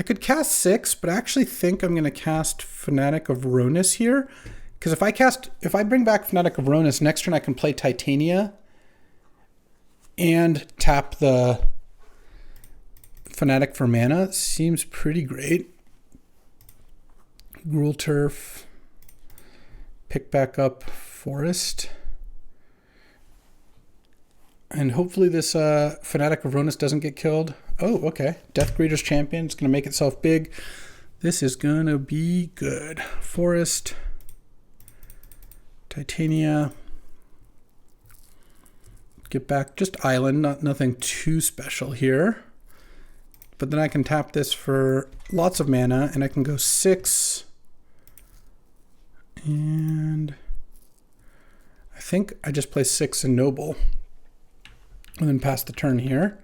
could cast 6, but I actually think I'm going to cast Fanatic of Ronus here. Because if I bring back Fanatic of Ronus, next turn I can play Titania and tap the Fanatic for mana seems pretty great. Gruul Turf. Pick back up Forest. And hopefully this Fanatic of Ronus doesn't get killed. Oh, okay. Deathgreater's Champion. It's going to make itself big. This is going to be good. Forest. Titania. Get back. Just Island. Nothing too special here. But then I can tap this for lots of mana. And I can go 6. And I think I just play 6 in Noble. And then pass the turn here.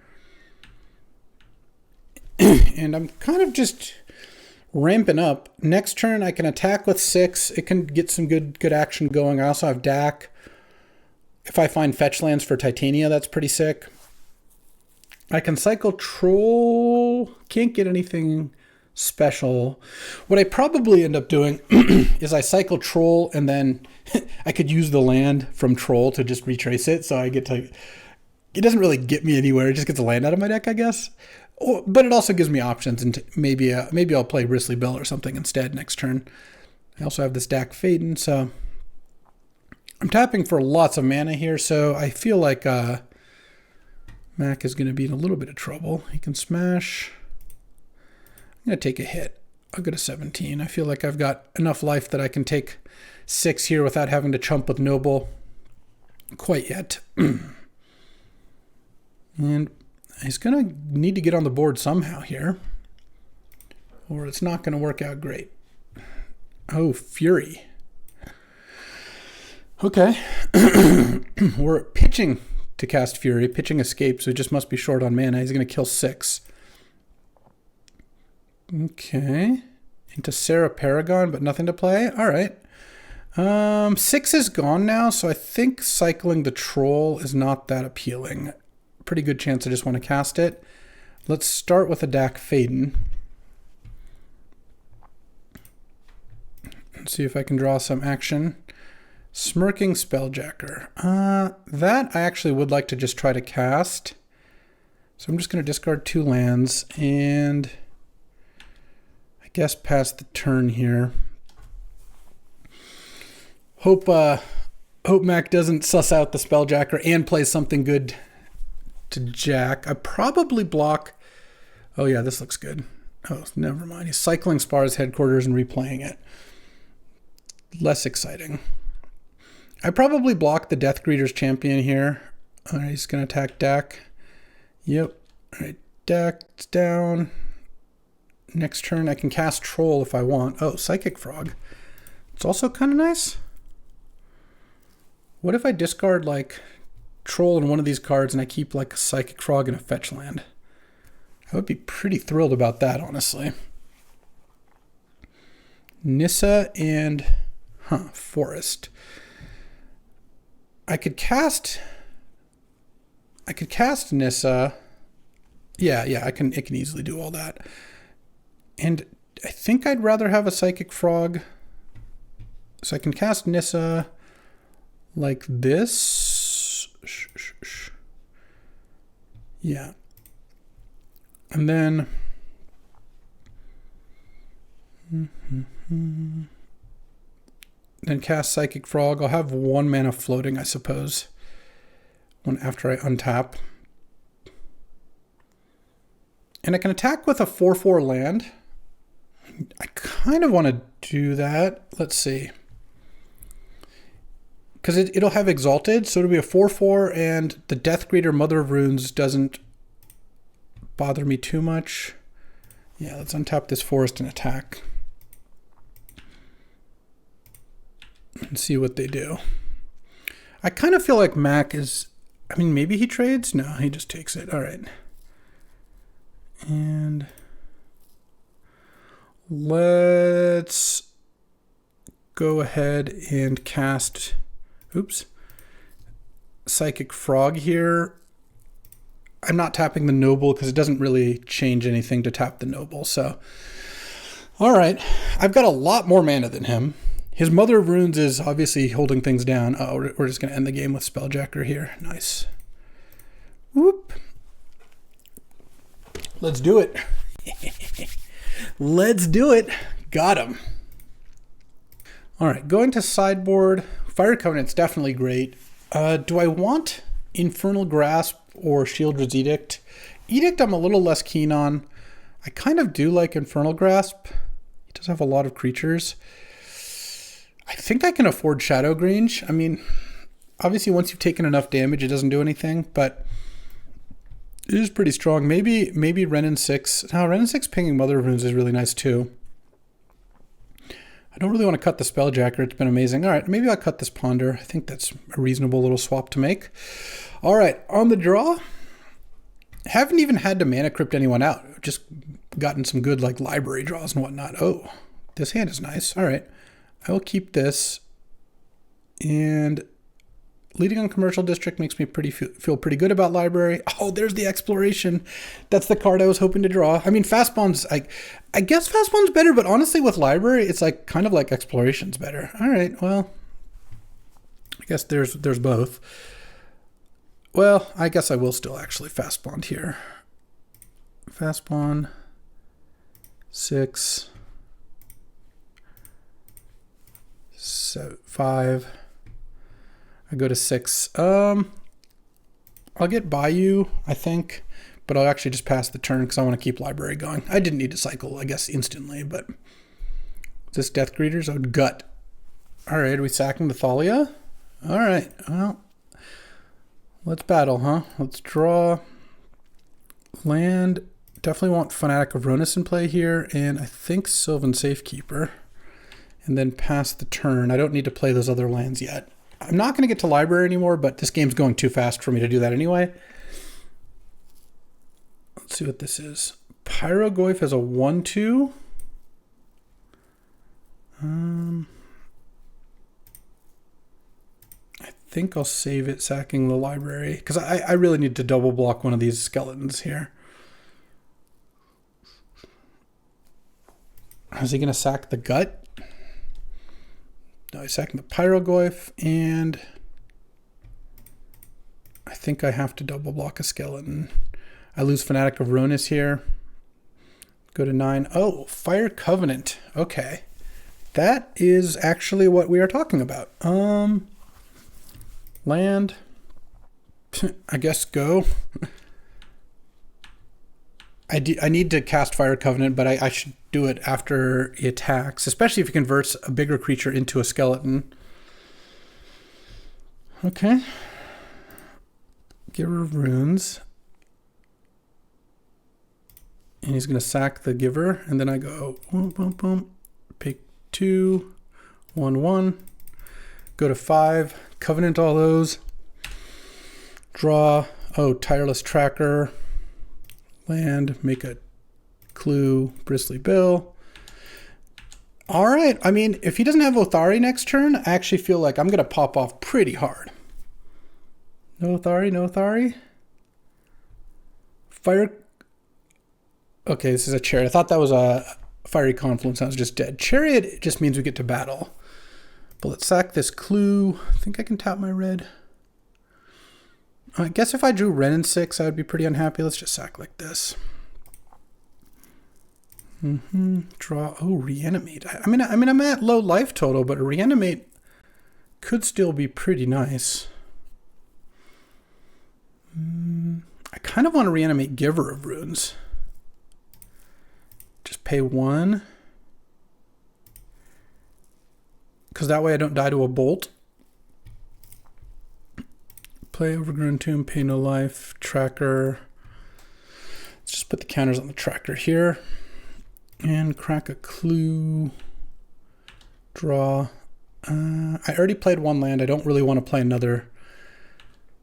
And I'm kind of just ramping up. Next turn I can attack with 6. It can get some good action going. I also have DAC. If I find fetch lands for Titania, that's pretty sick. I can cycle Troll. Can't get anything special. What I probably end up doing is I cycle Troll and then I could use the land from Troll to just retrace it. So I get to... It doesn't really get me anywhere. It just gets a land out of my deck, I guess. But it also gives me options, and maybe I'll play Risley Bill or something instead next turn. I also have this Dak Faden, so I'm tapping for lots of mana here, so I feel like Mac is going to be in a little bit of trouble. He can smash. I'm going to take a hit. I'll go to 17. I feel like I've got enough life that I can take 6 here without having to chump with Noble quite yet. And he's going to need to get on the board somehow here, or it's not going to work out great. Oh, Fury. Okay. We're pitching to cast Fury. Pitching Escape, so he just must be short on mana. He's going to kill 6. Okay. Into Sarah Paragon, but nothing to play. All right. 6 is gone now, so I think cycling the Troll is not that appealing. Pretty good chance I just want to cast it. Let's start with a Dak Faden. And see if I can draw some action. Smirking Spelljacker. That I actually would like to just try to cast. So I'm just going to discard 2 lands and I guess pass the turn here. Hope Mac doesn't suss out the Spelljacker and plays something good to Jack. I probably block. Oh yeah, this looks good. Oh, never mind. He's cycling Spar's Headquarters and replaying it. Less exciting. I probably block the Deathgreater's Champion here. All right, he's going to attack Dak. Yep. All right, Dak's down. Next turn, I can cast Troll if I want. Oh, Psychic Frog. It's also kind of nice. What if I discard like Troll in one of these cards and I keep like a Psychic Frog and a fetch land? I would be pretty thrilled about that, honestly. Nissa and Forest. I could cast Nissa. Yeah, it can easily do all that. And I think I'd rather have a Psychic Frog. So I can cast Nissa like this. Yeah. And then cast Psychic Frog. I'll have 1 mana floating, I suppose, when after I untap. And I can attack with a 4/4 land. I kind of want to do that. Let's see. Because it'll have Exalted, so it'll be a 4/4, and the Deathgreater Mother of Runes doesn't bother me too much. Yeah, let's untap this Forest and attack. And see what they do. I kind of feel like Mac is... I mean, maybe he trades? No, he just takes it. All right. And let's go ahead and cast... Oops. Psychic Frog here. I'm not tapping the Noble because it doesn't really change anything to tap the Noble. So, all right. I've got a lot more mana than him. His Mother of Runes is obviously holding things down. Oh, we're just going to end the game with Spelljacker here. Nice. Whoop. Let's do it. Let's do it. Got him. All right, going to sideboard. Fire Covenant's definitely great. Do I want Infernal Grasp or Shieldred's Edict? Edict I'm a little less keen on. I kind of do like Infernal Grasp. It does have a lot of creatures. I think I can afford Shadow Grange. I mean, obviously once you've taken enough damage, it doesn't do anything, but it is pretty strong. Maybe Renin 6. Now, Renin 6 pinging Mother of Runes is really nice too. I don't really want to cut the Spelljacker. It's been amazing. All right, maybe I'll cut this Ponder. I think that's a reasonable little swap to make. All right, on the draw, haven't even had to mana crypt anyone out. Just gotten some good like library draws and whatnot. Oh, this hand is nice. All right, I will keep this. And leading on Commercial District makes me feel pretty good about library. Oh, there's the Exploration. That's the card I was hoping to draw. I mean, Fastbond's, I guess Fastbond's better, but honestly with library, it's like kind of like Exploration's better. All right, well, I guess there's both. Well, I guess I will still actually Fastbond here. Fastbond 6, 7, 5. I go to 6. I'll get Bayou, I think, but I'll actually just pass the turn because I want to keep library going. I didn't need to cycle, I guess, instantly, but is this Death Greeters? I would gut. All right, are we sacking the Thalia? All right, well, let's battle, huh? Let's draw land. Definitely want Fanatic of Ronus in play here, and I think Sylvan Safekeeper, and then pass the turn. I don't need to play those other lands yet. I'm not going to get to library anymore, but this game's going too fast for me to do that anyway. Let's see what this is. Pyrogoyf has a 1/2. I think I'll save it sacking the library because I really need to double block one of these skeletons here. Is he going to sack the gut? No, he's sacking the Pyrogoyf, and I think I have to double block a skeleton. I lose Fanatic of Ronus here. Go to 9. Oh, Fire Covenant. Okay. That is actually what we are talking about. Land. I guess go. I need to cast Fire Covenant, but I should do it after he attacks, especially if he converts a bigger creature into a skeleton. Okay. Giver of Runes. And he's going to sack the Giver, and then I go boom, boom, boom. Pick 2, 1, 1. Go to 5. Covenant all those. Draw. Oh, Tireless Tracker. Land, make a clue, Bristly Bill. All right, I mean, if he doesn't have Othari next turn, I actually feel like I'm going to pop off pretty hard. No Othari, no Othari. Fire. Okay, this is a Chariot. I thought that was a Fiery Confluence. I was just dead. Chariot just means we get to battle. But let's sack this clue. I think I can tap my red. I guess if I drew Renin 6, I would be pretty unhappy. Let's just sack like this. Draw. Oh, Reanimate. I mean, I'm at low life total, but a Reanimate could still be pretty nice. I kind of want to Reanimate Giver of Runes. Just pay 1. Because that way I don't die to a bolt. Play Overgrown Tomb, pay no life, tracker. Let's just put the counters on the tracker here. And crack a clue. Draw. I already played one land. I don't really want to play another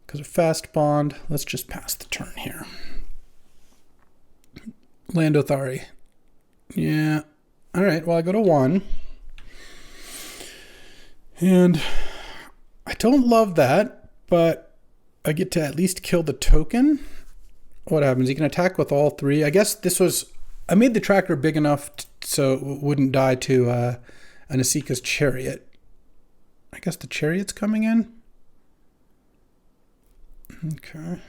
because of Fastbond. Let's just pass the turn here. Land Othari. Yeah. All right, well, I go to 1. And I don't love that, but I get to at least kill the token. What happens? He can attack with all 3. I guess this was... I made the tracker big enough so it wouldn't die to an Asika's Chariot. I guess the Chariot's coming in. Okay.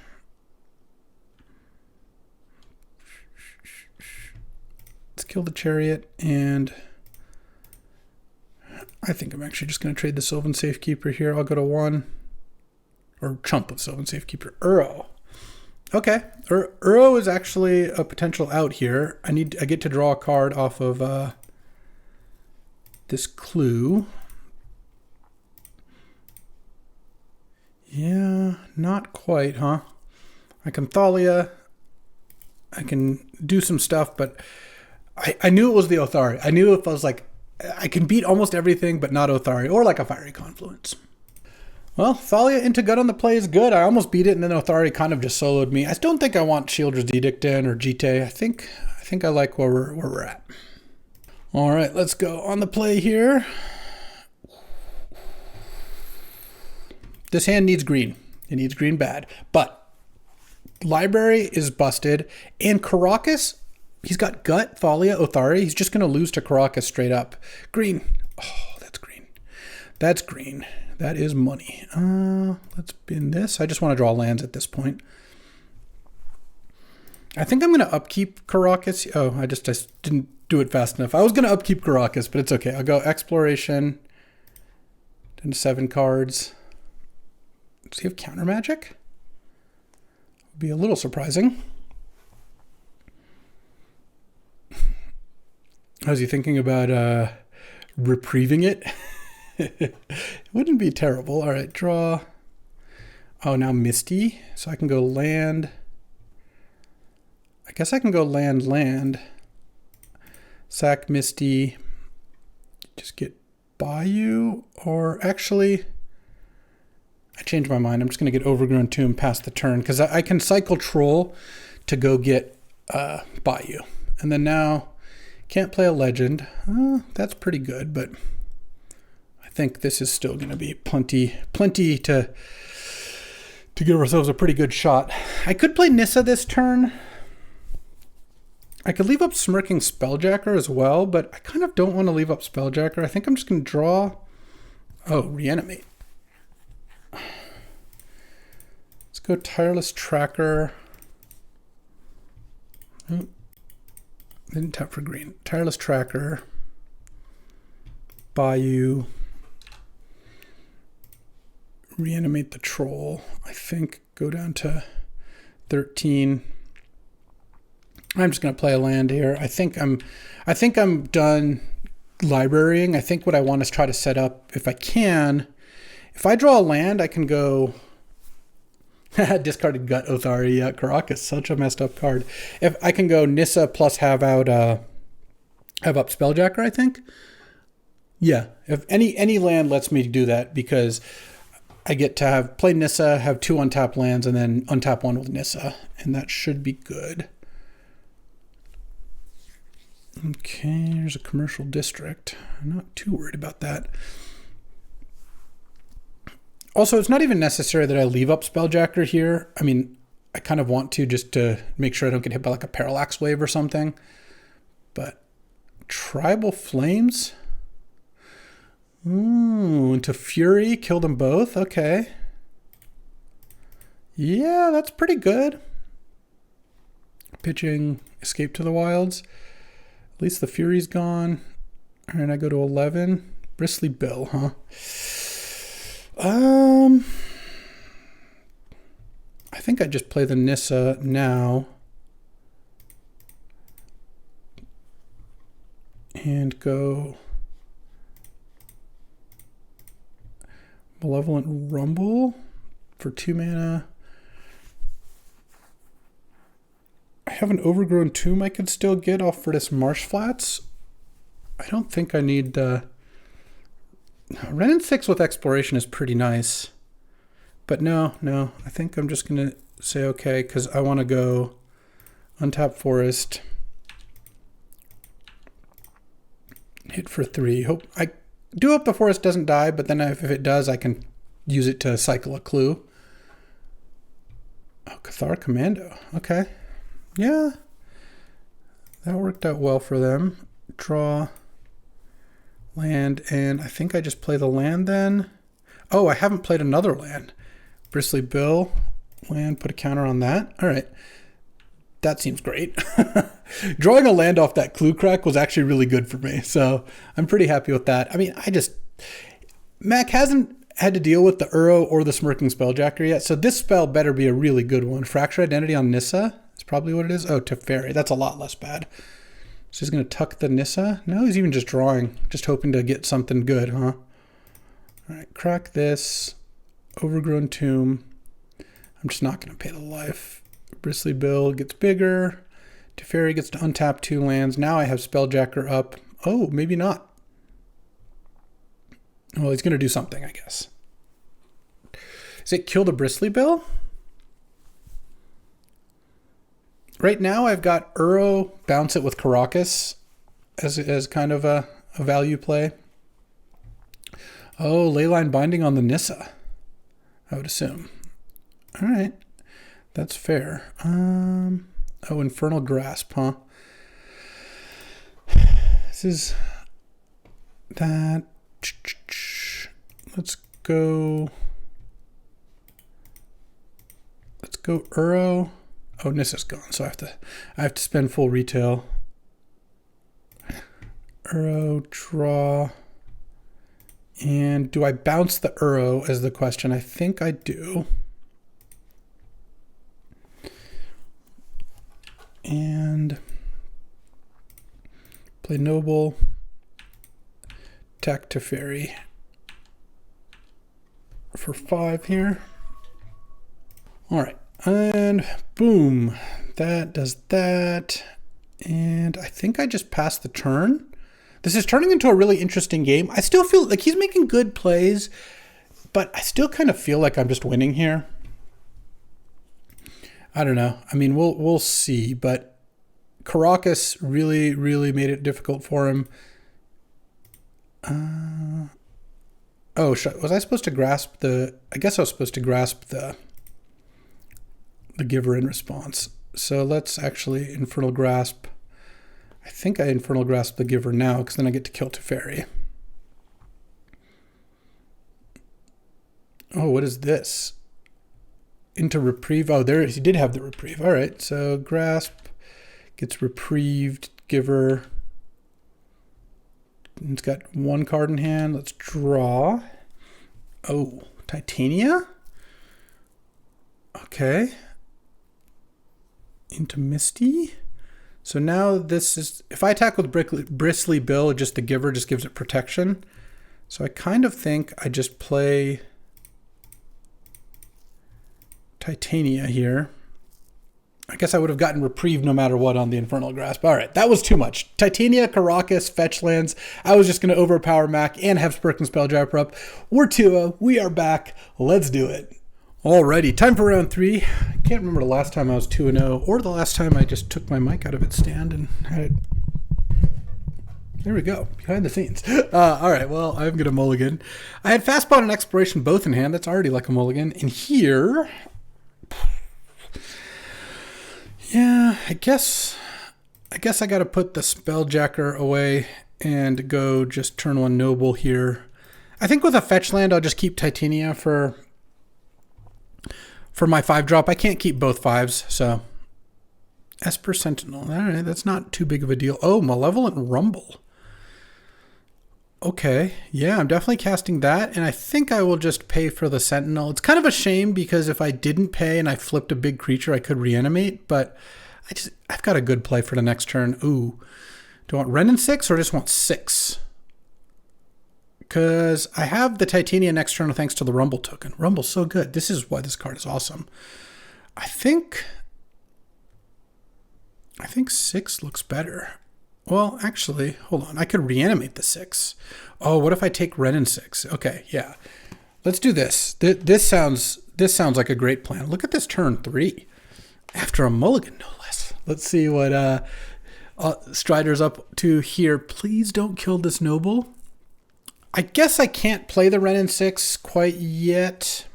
kill the Chariot, and I think I'm actually just going to trade the Sylvan Safekeeper here. I'll go to 1. Or chump with Sylvan Safekeeper. Uro. Okay. Uro is actually a potential out here. I get to draw a card off of this clue. Yeah, not quite, huh? I can Thalia. I can do some stuff, but I knew it was the Othari. I knew if I was like, I can beat almost everything, but not Othari, or like a Fiery Confluence. Well, Thalia into Gut on the play is good. I almost beat it, and then Othari kind of just soloed me. I don't think I want Sheoldred's Edict in or Jite. I think I like where we're at. All right, let's go on the play here. This hand needs green. It needs green bad, but Library is busted, and Caracas, he's got Gut, Thalia, Othari. He's just going to lose to Caracas straight up. Green. Oh, that's green. That's green. That is money. Let's bin this. I just want to draw lands at this point. I think I'm going to upkeep Caracas. Oh, I just didn't do it fast enough. I was going to upkeep Caracas, but it's okay. I'll go Exploration. 10 to 7 cards. Does he have counter magic? Would be a little surprising. Was he thinking about reprieving it? It wouldn't be terrible. All right, draw. Oh, now Misty. So I can go land. I guess I can go land. Sack Misty. Just get Bayou. Or actually, I changed my mind. I'm just going to get Overgrown Tomb past the turn because I can cycle Troll to go get Bayou. And then now, can't play a Legend. That's pretty good, but I think this is still going to be plenty to give ourselves a pretty good shot. I could play Nissa this turn. I could leave up Smirking Spelljacker as well, but I kind of don't want to leave up Spelljacker. I think I'm just going to draw. Oh, Reanimate. Let's go Tireless Tracker. Oh, didn't tap for green. Tireless Tracker. Bayou. Reanimate the Troll. I think go down to 13. I'm just going to play a land here. I think I'm done librarying. I think what I want is try to set up, if I can. If I draw a land, I can go discarded Gut, Othari. Yeah, Caracas, such a messed up card. If I can go Nissa plus have up Spelljacker, I think. Yeah, if any land lets me do that, because I get to play Nissa, have 2 untapped lands, and then untap 1 with Nissa, and that should be good. Okay, here's a commercial district. I'm not too worried about that. Also, it's not even necessary that I leave up Spelljacker here. I mean, I kind of want to just to make sure I don't get hit by like a Parallax Wave or something. But Tribal Flames? Ooh, into Fury, kill them both. Okay. Yeah, that's pretty good. Pitching Escape to the Wilds. At least the Fury's gone. All right, I go to 11. Bristly Bill, huh? I think I just play the Nissa now. And go Malevolent Rumble for 2 mana. I have an Overgrown Tomb I could still get off for this Marsh Flats. I don't think I need Wrenn and 6 with Exploration is pretty nice. But no, I think I'm just going to say okay, because I want to go untap Forest. Hit for 3. I do hope the Forest doesn't die, but then if it does, I can use it to cycle a clue. Oh, Cathar Commando. Okay. Yeah. That worked out well for them. Draw land, and I think I just play the land then. Oh, I haven't played another land. Bristly Bill, land, put a counter on that. All right. that seems great. Drawing a land off that clue crack was actually really good for me. So I'm pretty happy with that. I mean, Mac hasn't had to deal with the Uro or the Smirking Spelljacker yet. So this spell better be a really good one. Fracture Identity on Nissa. That's probably what it is. Oh, Teferi. That's a lot less bad. So he's going to tuck the Nissa. No, he's even just drawing. Just hoping to get something good, huh? All right, crack this. Overgrown Tomb. I'm just not going to pay the life. Bristly Bill gets bigger. Teferi gets to untap 2 lands. Now I have Spelljacker up. Oh, maybe not. Well, he's going to do something, I guess. Is it kill the Bristly Bill? Right now I've got Uro bounce it with Caracas as kind of a value play. Oh, Leyline Binding on the Nissa, I would assume. All right, that's fair. Oh, Infernal Grasp, huh? This is that. Let's go Uro. Oh, Nissa's gone, so I have to spend full retail. Uro, draw. And do I bounce the Uro is the question. I think I do. And play Noble. Attack Teferi for 5 here. All right. And boom, that does that. And I think I just passed the turn. This is turning into a really interesting game. I still feel like he's making good plays, but I still kind of feel like I'm just winning here. I don't know. I mean, we'll see, but Caracas really, really made it difficult for him. Oh, was I supposed to grasp the... I guess I was supposed to grasp the giver in response. So let's actually Infernal Grasp. I think I Infernal Grasp the giver now because then I get to kill Teferi. Oh, what is this? Into Reprieve. Oh, there he did have the Reprieve. All right, so Grasp gets Reprieved, Giver. It's got 1 card in hand. Let's draw. Oh, Titania? Okay. Into Misty. So now this is, if I attack with Bristly Bill, just the giver just gives it protection. So I kind of think I just play Titania here. I guess I would have gotten Reprieve no matter what on the Infernal Grasp. All right, that was too much. Titania, Caracas, fetch lands. I was just going to overpower Mac and have Smirking Spelljacker up. We're 2-0. We are back. Let's do it. Alrighty, time for round 3. I can't remember the last time I was 2-0 or the last time I just took my mic out of its stand and had it. There we go, behind the scenes. All right, well, I'm going to mulligan. I had Fastbond and Exploration both in hand. That's already like a mulligan. And here, yeah, I guess I got to put the Spelljacker away and go just turn 1 Noble here. I think with a fetch land, I'll just keep Titania for my 5-drop. I can't keep both 5s, so. Esper Sentinel. All right, that's not too big of a deal. Oh, Malevolent Rumble. Okay, yeah, I'm definitely casting that, and I think I will just pay for the Sentinel. It's kind of a shame because if I didn't pay and I flipped a big creature, I could reanimate, but I've got a good play for the next turn. Ooh, do I want Renin 6 or just want 6? Because I have the Titania next turn thanks to the Rumble token. Rumble's so good. This is why this card is awesome. I think 6 looks better. Well, actually, hold on. I could reanimate the 6. Oh, what if I take Renin 6? Okay, yeah. Let's do this. This sounds like a great plan. Look at this turn 3. After a mulligan, no less. Let's see what Strider's up to here. Please don't kill this Noble. I guess I can't play the Renin 6 quite yet.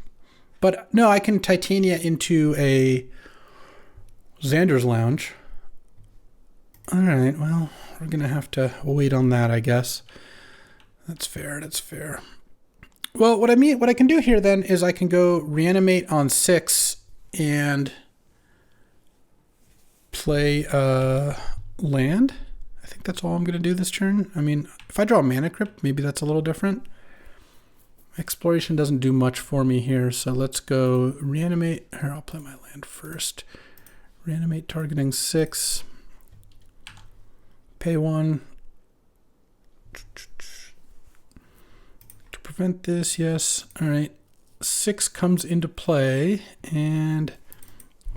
But no, I can Titania into a Xander's Lounge. All right, well, we're going to have to wait on that, I guess. That's fair, that's fair. Well, what I can do here then is I can go reanimate on 6 and play land. I think that's all I'm going to do this turn. I mean, if I draw a Mana Crypt, maybe that's a little different. Exploration doesn't do much for me here, so let's go reanimate. Here, I'll play my land first. Reanimate targeting 6. Pay 1. To prevent this, yes. All right. 6 comes into play, and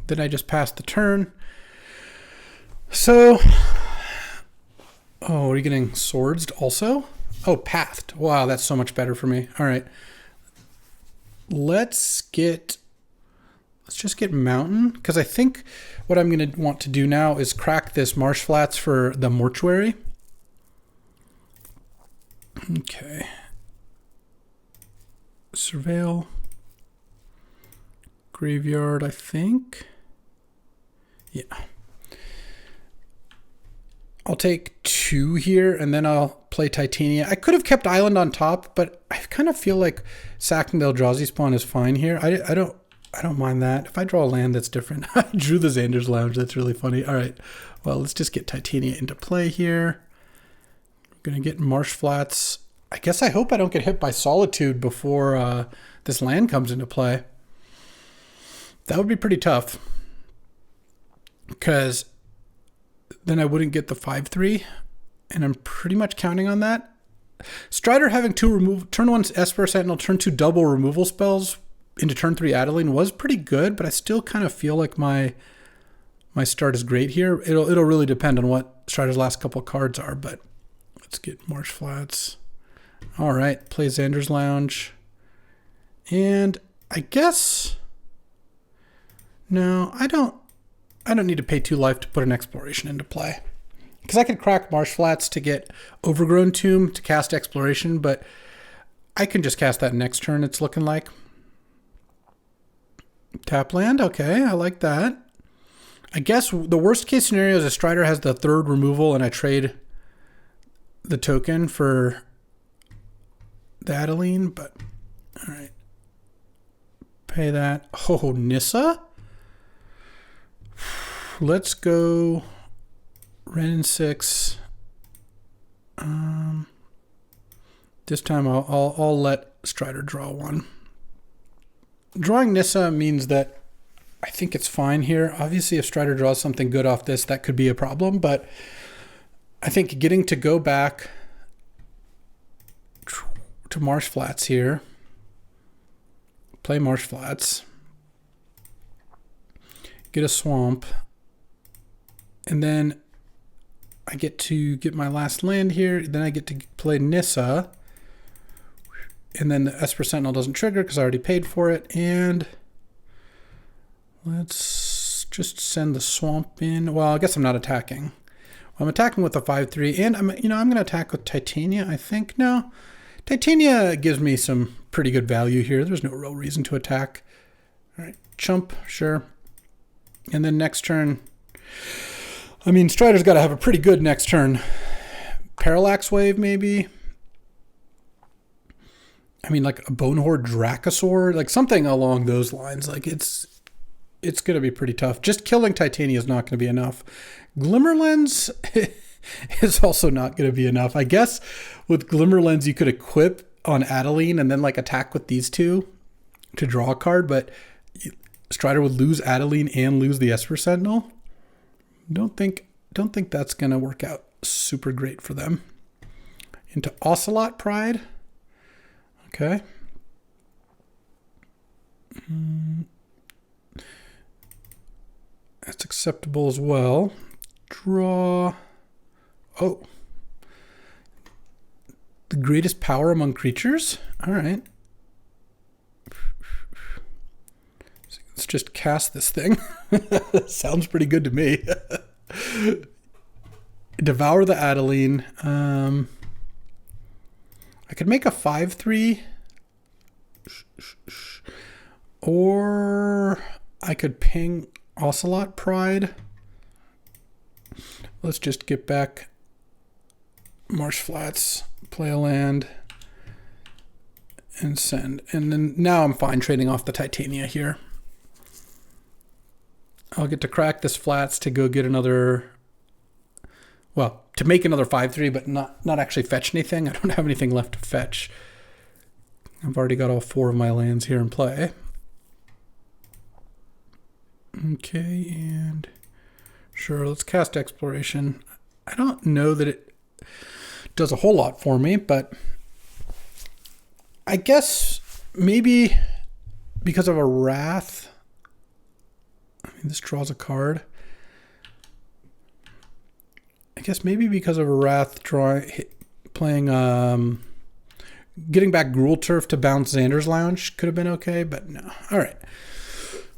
then I just pass the turn. So, oh, are you getting swords also? Oh, pathed. Wow, that's so much better for me. All right. Let's just get mountain, because I think what I'm going to want to do now is crack this marsh flats for the mortuary. Okay. Surveil. Graveyard, I think. Yeah. I'll take 2 here, and then I'll play Titania. I could have kept Island on top, but I kind of feel like sacking the Eldrazi spawn is fine here. I don't mind that. If I draw a land, that's different. I drew the Xander's Lounge. That's really funny. All right. Well, let's just get Titania into play here. We're going to get Marsh Flats. I guess I hope I don't get hit by Solitude before this land comes into play. That would be pretty tough, because then I wouldn't get the 5/3, and I'm pretty much counting on that. Strider having 2 remove turn 1 Esper Sentinel, turn 2 double removal spells into turn 3 Adeline was pretty good, but I still kind of feel like my start is great here. It'll really depend on what Strider's last couple cards are, but let's get Marsh Flats. All right, play Xander's Lounge, and I guess no, I don't need to pay 2 life to put an Exploration into play, because I could crack Marsh Flats to get Overgrown Tomb to cast Exploration, but I can just cast that next turn, it's looking like. Tap land, okay, I like that. I guess the worst case scenario is a Strider has the 3rd removal and I trade the token for the Adeline, but all right. Pay that. Oh, Nissa? Let's go Ren and 6. This time I'll let Strider draw 1. Drawing Nissa means that I think it's fine here. Obviously, if Strider draws something good off this, that could be a problem, but I think getting to go back to Marsh Flats here, play Marsh Flats, get a swamp, and then I get to get my last land here. Then I get to play Nissa, and then the Esper Sentinel doesn't trigger because I already paid for it. And let's just send the swamp in. Well, I guess I'm not attacking. Well, I'm attacking with a 5/3, and I'm going to attack with Titania, I think. No, Titania gives me some pretty good value here. There's no real reason to attack. All right, chump, sure. And then next turn, I mean, Strider's got to have a pretty good next turn. Parallax Wave, maybe. I mean, like a Bonehorde Dracosaur, like something along those lines. Like it's going to be pretty tough. Just killing Titania is not going to be enough. Glimmer Lens is also not going to be enough. I guess with Glimmer Lens, you could equip on Adeline and then like attack with these 2 to draw a card, but Strider would lose Adeline and lose the Esper Sentinel. Don't think that's going to work out super great for them. Into Ocelot Pride. Okay. That's acceptable as well. Draw. Oh. The greatest power among creatures? All right. Let's just cast this thing. Sounds pretty good to me. Devour the Adeline. I could make a 5/3. Or I could ping Ocelot Pride. Let's just get back Marsh Flats, play a land, and send. And then now I'm fine trading off the Titania here. I'll get to crack this flats to go get another, well, to make another 5-3, but not actually fetch anything. I don't have anything left to fetch. I've already got all 4 of my lands here in play. Okay, and sure, let's cast Exploration. I don't know that it does a whole lot for me, but I guess maybe because of a Wrath. I mean, this draws a card. I guess maybe because of a Wrath playing, getting back Gruul Turf to bounce Xander's Lounge could have been okay, but no. All right.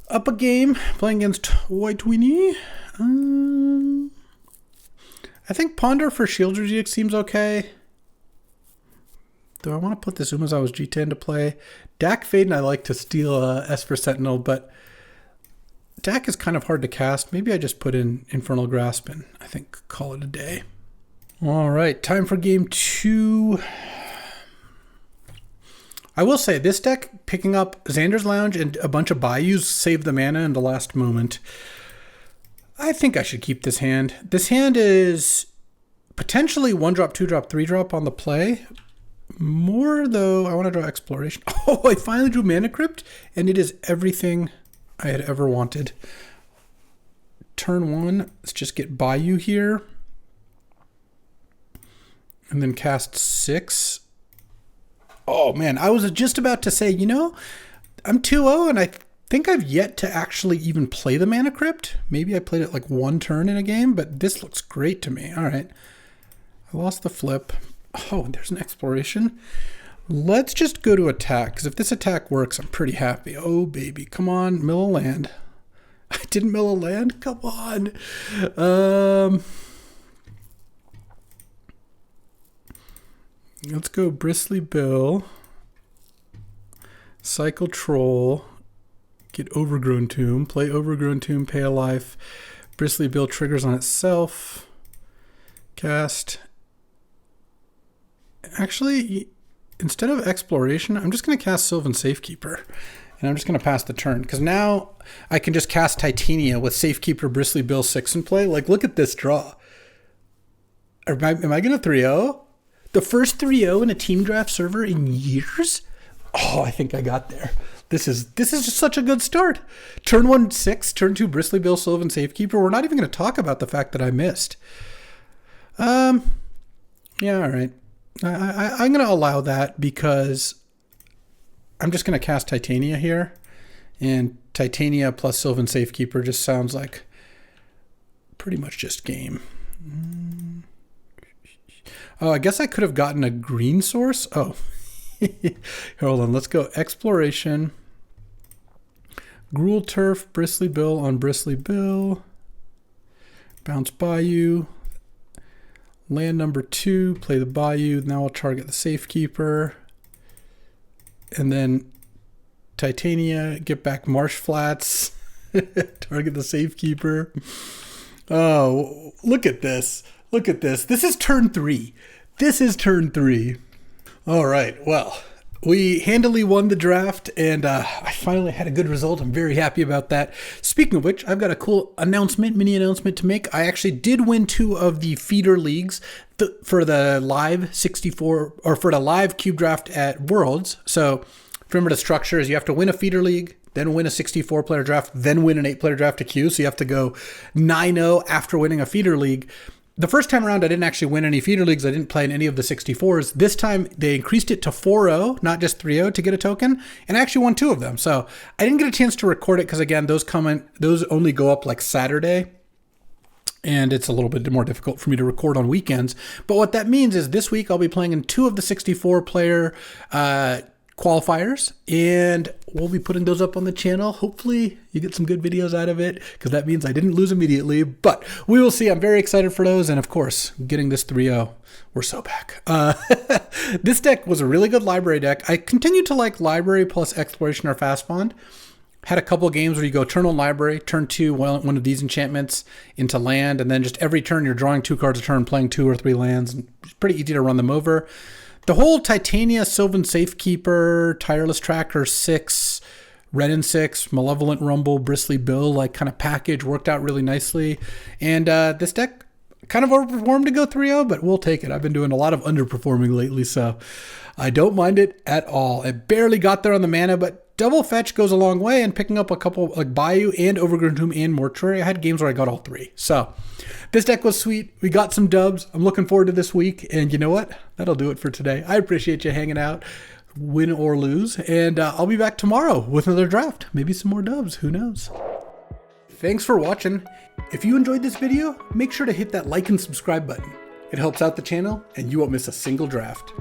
Up a game, playing against White Winnie. I think Ponder for Shield Reject seems okay. Do I want to put this Umazawa's G10 to play? Dak Faden I like to steal Esper Sentinel, but Dak is kind of hard to cast. Maybe I just put in Infernal Grasp and I think call it a day. All right, time for game 2. I will say this deck, picking up Xander's Lounge and a bunch of Bayous, saved the mana in the last moment. I think I should keep this hand. This hand is potentially 1-drop, 2-drop, 3-drop on the play. More though, I want to draw Exploration. Oh, I finally drew Mana Crypt, and it is everything I had ever wanted. Turn 1, let's just get Bayou here. And then cast 6. Oh man, I was just about to say, you know, I'm 2-0 and I think I've yet to actually even play the Mana Crypt. Maybe I played it like 1 turn in a game, but this looks great to me. All right. I lost the flip. Oh, there's an Exploration. Let's just go to attack, because if this attack works, I'm pretty happy. Oh, baby. Come on, mill a land. I didn't mill a land? Come on. Let's go Bristly Bill. Cycle Troll. Get Overgrown Tomb. Play Overgrown Tomb, pay a life. Bristly Bill triggers on itself. Cast. Actually, instead of Exploration, I'm just going to cast Sylvan Safekeeper. And I'm just going to pass the turn. Because now I can just cast Titania with Safekeeper, Bristly Bill 6 in play. Like, look at this draw. Am I going to 3-0? The first 3-0 in a team draft server in years? Oh, I think I got there. This is just such a good start. Turn 1, 6. Turn 2, Bristly Bill, Sylvan Safekeeper. We're not even going to talk about the fact that I missed. Yeah, all right. I'm going to allow that because I'm just going to cast Titania here. And Titania plus Sylvan Safekeeper just sounds like pretty much just game. Oh, I guess I could have gotten a green source. Oh, hold on. Let's go Exploration. Gruul Turf, Bristly Bill on Bristly Bill. Bounce Bayou. Land number 2, play the Bayou. Now I'll target the Safekeeper. And then Titania, get back Marsh Flats. Target the Safekeeper. Oh, look at this. Look at this. This is turn 3. This is turn 3. All right. Well, we handily won the draft, and I finally had a good result. I'm very happy about that. Speaking of which, I've got a cool mini announcement to make. I actually did win 2 of the feeder leagues for the live 64, or for the live cube draft at Worlds. So remember the structure is you have to win a feeder league, then win a 64-player draft, then win an 8-player draft to queue. So you have to go 9-0 after winning a feeder league. The first time around, I didn't actually win any feeder leagues. I didn't play in any of the 64s. This time, they increased it to 4-0, not just 3-0 to get a token, and I actually won 2 of them. So I didn't get a chance to record it because, again, those only go up like Saturday, and it's a little bit more difficult for me to record on weekends. But what that means is this week I'll be playing in 2 of the 64-player qualifiers, and we'll be putting those up on the channel. Hopefully you get some good videos out of it, because that means I didn't lose immediately, but we will see. I'm very excited for those, and of course, getting this 3-0, we're so back. This deck was a really good library deck. I continue to like library plus Exploration or Fastbond. Had a couple of games where you go turn 1 library, turn 2 one of these enchantments into land, and then just every turn you're drawing 2 cards a turn, playing 2 or 3 lands. It's pretty easy to run them over. The whole Titania, Sylvan Safekeeper, Tireless Tracker 6 Renin 6, Malevolent Rumble, Bristly Bill, like kind of package worked out really nicely. And this deck kind of overperformed to go 3-0, but we'll take it. I've been doing a lot of underperforming lately, so I don't mind it at all. It barely got there on the mana, but double fetch goes a long way, and picking up a couple like Bayou and Overgrown Tomb and Mortuary, I had games where I got all three. So this deck was sweet. We got some dubs. I'm looking forward to this week, and you know what? That'll do it for today. I appreciate you hanging out, win or lose, and I'll be back tomorrow with another draft. Maybe some more dubs. Who knows? Thanks for watching. If you enjoyed this video, make sure to hit that like and subscribe button. It helps out the channel, and you won't miss a single draft.